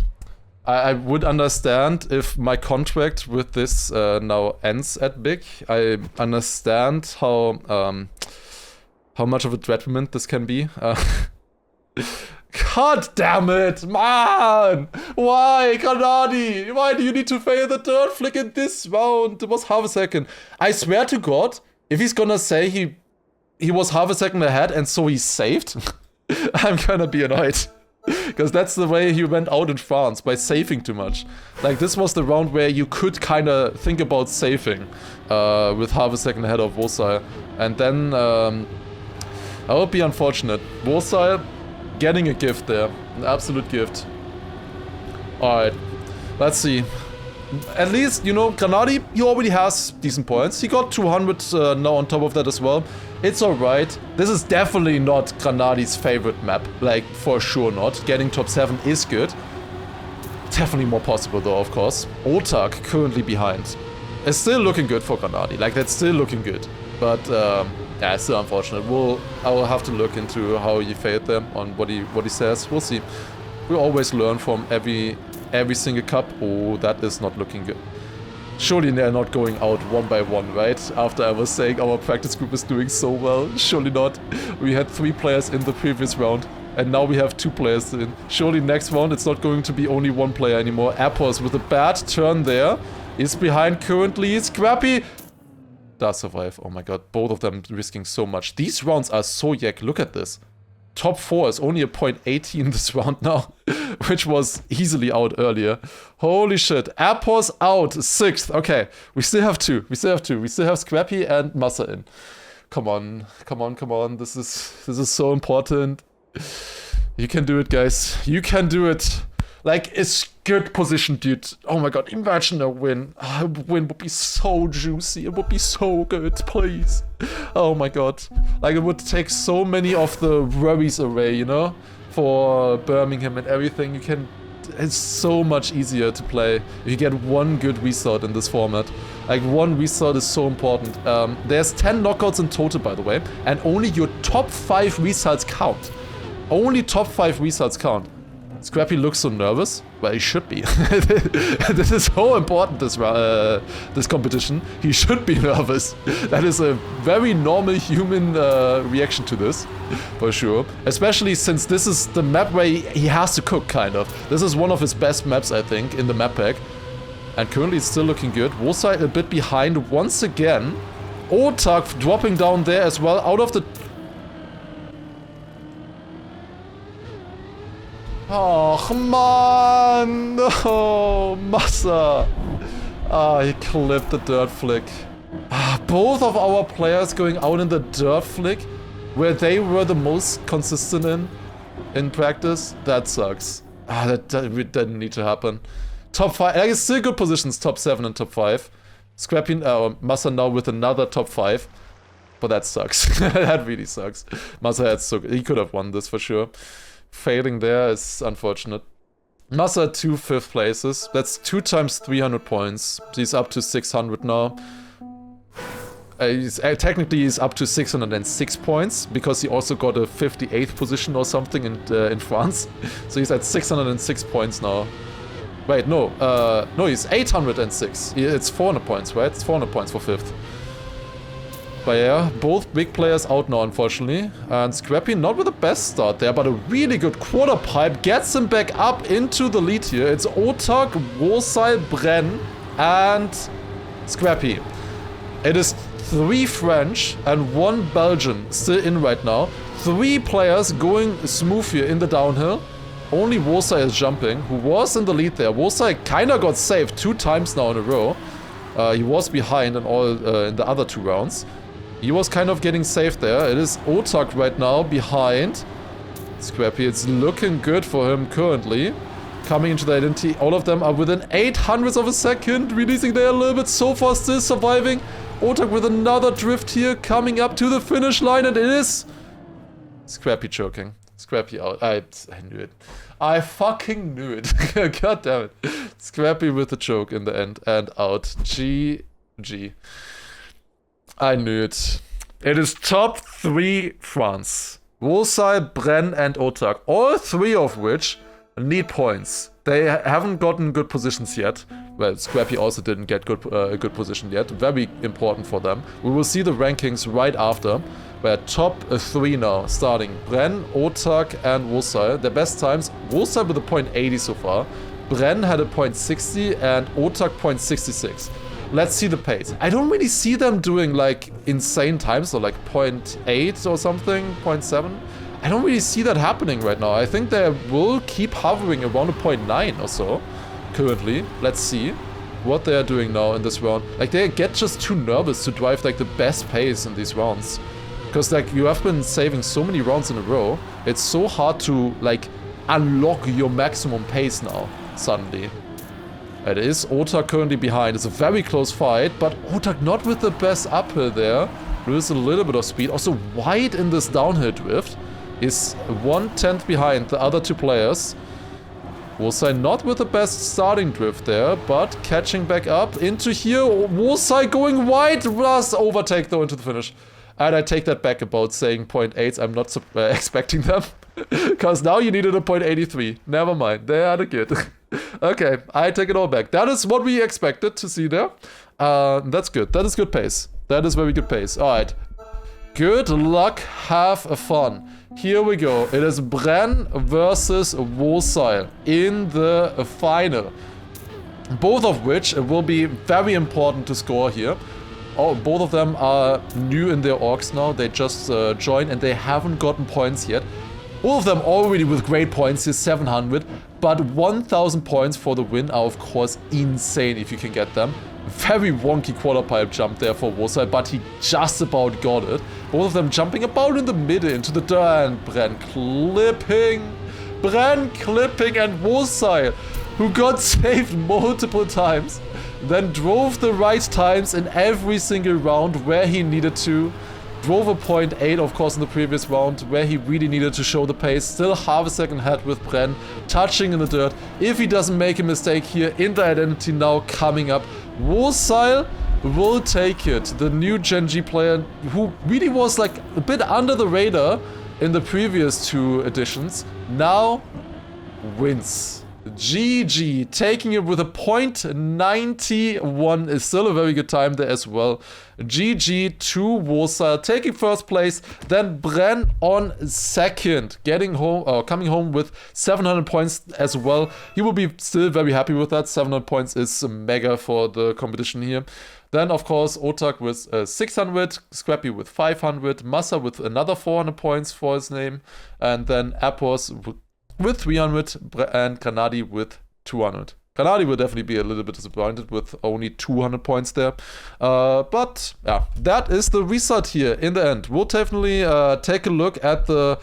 I would understand if my contract with this now ends at big. I understand how much of a detriment this can be. God damn it, man! Why, Granadi? Why do you need to fail the dirt flick in this round? It was half a second. I swear to God, if he's gonna say he was half a second ahead and so he's saved, I'm gonna be annoyed. Because that's the way he went out in France, by saving too much. Like, this was the round where you could kinda think about saving with half a second ahead of Wosai. And then, that would be unfortunate. Wosai getting a gift there. An absolute gift. Alright. Let's see. At least, you know, Granadi, he already has decent points. He got 200 now on top of that as well. It's alright. This is definitely not Granadi's favorite map. Like, for sure not. Getting top 7 is good. Definitely more possible though, of course. Otak currently behind. It's still looking good for Granadi. Like, that's still looking good. But, yeah, it's still unfortunate. I will have to look into how he failed them, on what he says. We'll see. We always learn from every single cup. Oh, that is not looking good. Surely they're not going out one by one, right? After I was saying our practice group is doing so well. Surely not. We had 3 players in the previous round, and now we have 2 players in. Surely next round it's not going to be only 1 player anymore. Apples with a bad turn there. Is behind currently. Scrappy does survive. Oh my god, both of them risking so much. These rounds are so yak. Look at this. Top 4 is only a .18 this round now, which was easily out earlier. Holy shit. Appos out, 6th. Okay, we still have 2. We still have Scrappy and Massa in. Come on. This is so important. You can do it, guys. You can do it. Like, it's good position, dude. Oh my god, imagine a win. A win would be so juicy. It would be so good, please. Oh my god. Like, it would take so many of the worries away, you know? For Birmingham and everything. You can... It's so much easier to play if you get one good restart in this format. Like, one restart is so important. There's 10 knockouts in total, by the way. And only your top 5 restarts count. Only top 5 restarts count. Scrappy looks so nervous. Well, he should be. This is so important, this competition. He should be nervous. That is a very normal human reaction to this, for sure. Especially since this is the map where he has to cook, kind of. This is one of his best maps, I think, in the map pack. And currently it's still looking good. Wosai a bit behind once again. Otak dropping down there as well, out of the... Oh, come on! No, Massa! Ah, he clipped the dirt flick. Ah, both of our players going out in the dirt flick, where they were the most consistent in practice. That sucks. Ah, that didn't need to happen. Top 5, like, it's still good positions, top 7 and top 5. Scrappy, Massa now with another top 5. But that sucks. That really sucks. Massa had he could have won this for sure. Failing there is unfortunate. Massa 2 5th places. That's 2 times 300 points. He's up to 600 now. Technically he's up to 606 points because he also got a 58th position or something in France. So he's at 606 points now. Wait, no. No, he's 806. It's 400 points, right? It's 400 points for 5th. But yeah, both big players out now, unfortunately. And Scrappy not with the best start there, but a really good quarter pipe gets him back up into the lead here. It's Otak, Wosai, Bren, and Scrappy. It is 3 French and 1 Belgian still in right now. 3 players going smooth here in the downhill. Only Wosai is jumping, who was in the lead there. Wosai kinda got saved 2 times now in a row. He was behind in in the other 2 rounds. He was kind of getting saved there. It is Otak right now behind Scrappy. It's looking good for him currently. Coming into the identity. All of them are within 800ths of a second. Releasing there a little bit. So far still surviving. Otak with another drift here. Coming up to the finish line. And it is Scrappy choking. Scrappy out. I knew it. I fucking knew it. God damn it. Scrappy with the choke in the end. And out. GG. I knew it. It is top 3 France. Wosai, Bren, and Otak. All 3 of which need points. They haven't gotten good positions yet. Well, Scrappy also didn't get a good position yet. Very important for them. We will see the rankings right after. We're top 3 now, starting Bren, Otak, and Wosai. Their best times, Wosai with a 0.80 so far. Bren had a 0.60 and Otak 0.66. Let's see the pace. I don't really see them doing like insane times, so like 0.8 or something, 0.7. I don't really see that happening right now. I think they will keep hovering around a 0.9 or so currently. Let's see what they are doing now in this round. Like, they get just too nervous to drive like the best pace in these rounds. Because like you have been saving so many rounds in a row, it's so hard to like unlock your maximum pace now, suddenly. It is Otak currently behind. It's a very close fight, but Otak not with the best uphill there. Loses a little bit of speed. Also wide in this downhill drift. Is 1/10 behind the other two players. Wosai not with the best starting drift there, but catching back up into here. Wosai going wide. Lars overtake though into the finish. And I take that back about saying 0.8s. I'm not expecting them. Because now you needed a 0.83. Never mind. They are the good. Okay, I take it all back. That is what we expected to see there. That's good. That is good pace. That is very good pace. Alright. Good luck. Have fun. Here we go. It is Bren versus Wosai in the final. Both of which will be very important to score here. Oh, both of them are new in their orgs now. They just joined and they haven't gotten points yet. All of them already with great points, is 700, but 1000 points for the win are of course insane if you can get them. Very wonky quarter pipe jump there for Wosai, but he just about got it. Both of them jumping about in the middle into the dirt, and Bren clipping, and Wosai, who got saved multiple times, then drove the right times in every single round where he needed to. Drove a 0.8, of course, in the previous round, where he really needed to show the pace. Still half a second ahead with Bren, touching in the dirt. If he doesn't make a mistake here in the identity now coming up, Wosai will take it. The new Gen G player who really was like a bit under the radar in the previous two editions, now wins. GG, taking it with a 0.91 is still a very good time there as well. GG to Wosai, taking first place, then Bren on second, getting home, coming home with 700 points as well. He will be still very happy with that. 700 points is mega for the competition here. Then, of course, Otak with 600, Scrappy with 500, Massa with another 400 points for his name, and then Appos with 300 and Granadi with 200. Granadi will definitely be a little bit disappointed with only 200 points there. But yeah, that is the result here in the end. We'll definitely take a look at the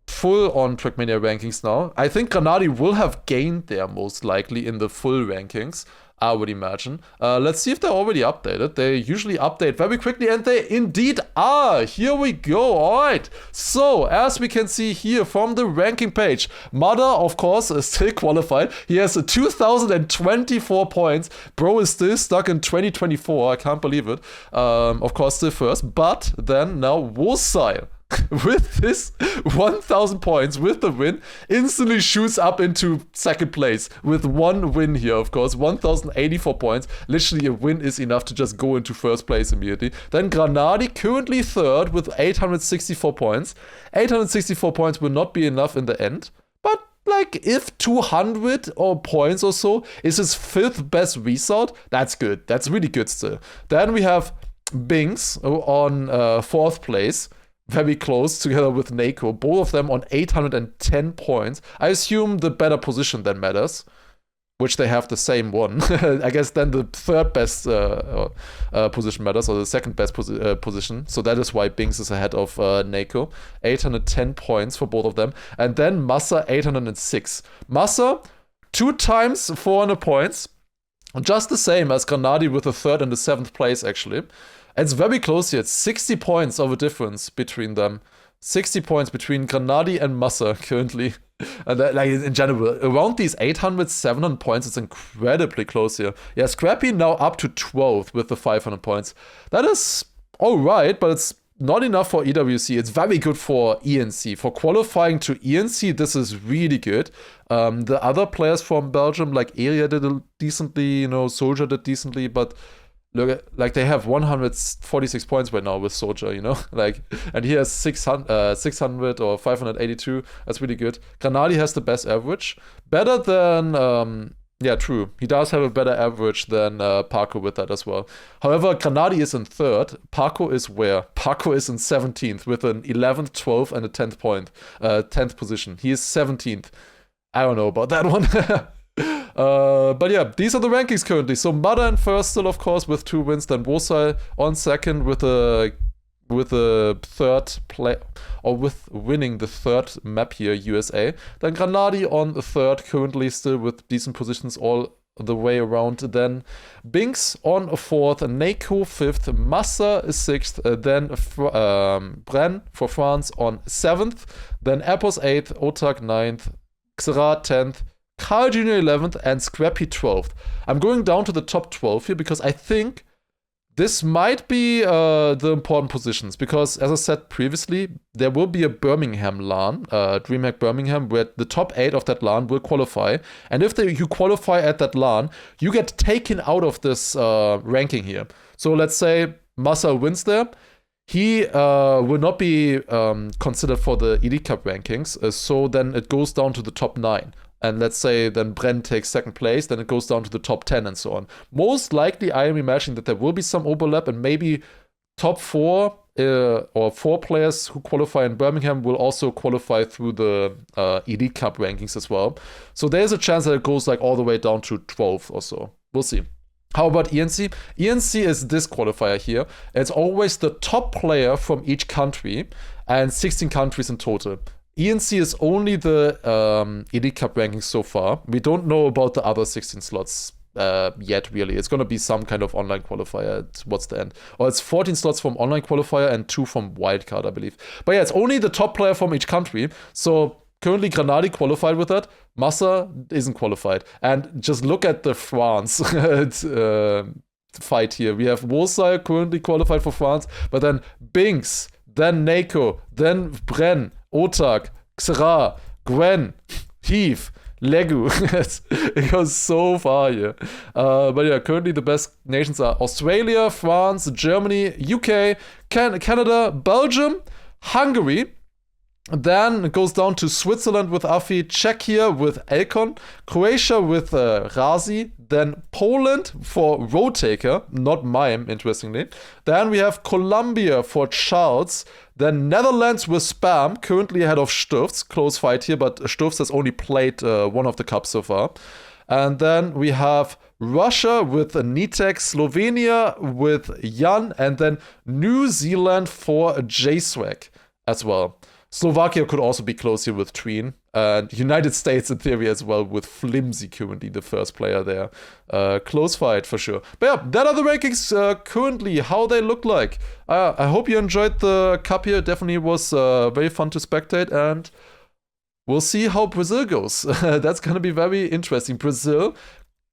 full-on Trackmania rankings now. I think Granadi will have gained there most likely in the full rankings, I would imagine. Let's see if they're already updated. They usually update very quickly, and they indeed are. Here we go. All right. So, as we can see here from the ranking page, Mother, of course, is still qualified. He has 2,024 points. Bro is still stuck in 2024. I can't believe it. Of course, still first. But then now Wosai, with this 1000 points, with the win, instantly shoots up into second place with one win here, of course. 1084 points. Literally a win is enough to just go into first place immediately. Then Granadi currently third with 864 points. 864 points will not be enough in the end, but like if 200 or points or so is his fifth best result, that's good. That's really good still. Then we have Binks on fourth place. Very close together with Nako, both of them on 810 points. I assume the better position then matters, which they have the same one. I guess then the third best position matters, or the second best position. So that is why Binks is ahead of Nako. 810 points for both of them. And then Massa, 806. Massa, 2 times 400 points. Just the same as Granadi with the third and the seventh place, actually. It's very close here. It's 60 points of a difference between them. 60 points between Granadi and Massa currently. And that, like in general, around these 800, 700 points, it's incredibly close here. Yeah, Scrappy now up to 12th with the 500 points. That is alright, but it's not enough for EWC. It's very good for ENC. For qualifying to ENC, this is really good. The other players from Belgium, like Aria did decently, Soldier did decently, but look at, like, they have 146 points right now with Soldier, you know? Like, and he has 600 or 582. That's really good. Granadi has the best average. Better than, yeah, true. He does have a better average than Paco with that as well. However, Granadi is in 3rd. Paco is where? Paco is in 17th with an 11th, 12th, and a 10th position. He is 17th. I don't know about that one. But yeah, these are the rankings currently. So Mada in 1st still, of course, with 2 wins. Then Wosai on 2nd with a 3rd play, or with winning the 3rd map here, USA. Then Granadi on the 3rd, currently still with decent positions all the way around. Then Binks on a 4th, Neiko 5th, Massa is 6th, then Bren for France on 7th, then Epos 8th, Otak 9th, Xera 10th, Carl Jr. 11th, and Scrappy 12th. I'm going down to the top 12 here because I think this might be the important positions, because as I said previously, there will be a Birmingham LAN, DreamHack Birmingham, where the top 8 of that LAN will qualify. And if you qualify at that LAN, you get taken out of this ranking here. So let's say Massa wins there. He will not be considered for the Elite Cup rankings, so then it goes down to the top 9. And let's say then Bren takes 2nd place, then it goes down to the top 10 and so on. Most likely, I am imagining that there will be some overlap, and maybe top 4 or 4 players who qualify in Birmingham will also qualify through the Elite Cup rankings as well. So there's a chance that it goes like all the way down to 12th or so. We'll see. How about ENC? ENC is this qualifier here. It's always the top player from each country, and 16 countries in total. ENC is only the Elite Cup rankings so far. We don't know about the other 16 slots yet, really. It's going to be some kind of online qualifier. What's the end? Or it's 14 slots from online qualifier and 2 from wildcard, I believe. But yeah, it's only the top player from each country. So currently Granadi qualified with that. Massa isn't qualified. And just look at the France fight here. We have Wosai currently qualified for France, but then Binks, then Neiko, then Bren, Otak, Xera, Gwen, Heath, Legu. It goes so far here. But yeah, currently the best nations are Australia, France, Germany, UK, Canada, Belgium, Hungary. Then it goes down to Switzerland with Afi, Czechia with Elkon, Croatia with Razi, then Poland for Roadtaker, not Mime, interestingly. Then we have Colombia for Charles, then Netherlands with Spam, currently ahead of Sturfs, close fight here, but Sturfs has only played one of the cups so far. And then we have Russia with Nitek, Slovenia with Jan, and then New Zealand for J-Swag as well. Slovakia could also be close here with Treen. And United States in theory as well with Flimsy currently the first player there. Close fight for sure. But yeah, that are the rankings currently, how they look like. I hope you enjoyed the cup here. Definitely was very fun to spectate, and we'll see how Brazil goes. That's going to be very interesting. Brazil,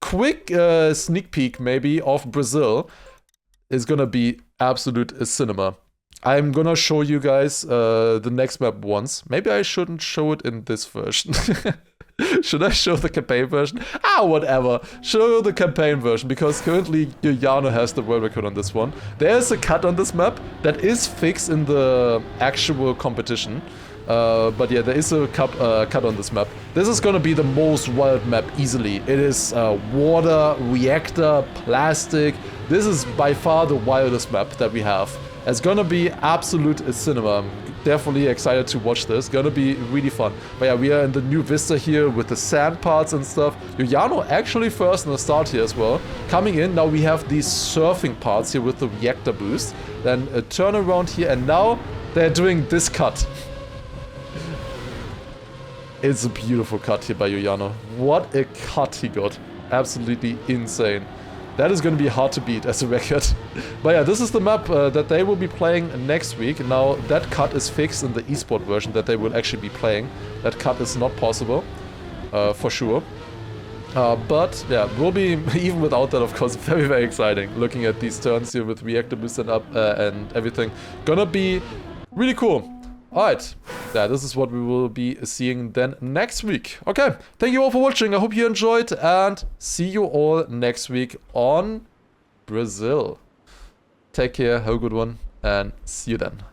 quick sneak peek maybe of Brazil is going to be absolute cinema. I'm gonna show you guys the next map once. Maybe I shouldn't show it in this version. Should I show the campaign version? Whatever. Show the campaign version, because currently Giuliano has the world record on this one. There's a cut on this map that is fixed in the actual competition. But yeah, there is a cut on this map. This is gonna be the most wild map easily. It is water, reactor, plastic. This is by far the wildest map that we have. It's gonna be absolute cinema. I'm definitely excited to watch this. Gonna be really fun. But yeah, we are in the new vista here with the sand parts and stuff. Giuliano actually first in the start here as well. Coming in, now we have these surfing parts here with the reactor boost. Then a turnaround here, and now they're doing this cut. It's a beautiful cut here by Giuliano. What a cut he got. Absolutely insane. That is going to be hard to beat as a record. But yeah, this is the map that they will be playing next week. Now, that cut is fixed in the esport version that they will actually be playing. That cut is not possible, for sure. But yeah, will be, even without that, of course, very, very exciting. Looking at these turns here with reactor boost and up and everything. Gonna be really cool. Alright, yeah, this is what we will be seeing then next week. Okay, thank you all for watching. I hope you enjoyed, and see you all next week on Brazil. Take care, have a good one, and see you then.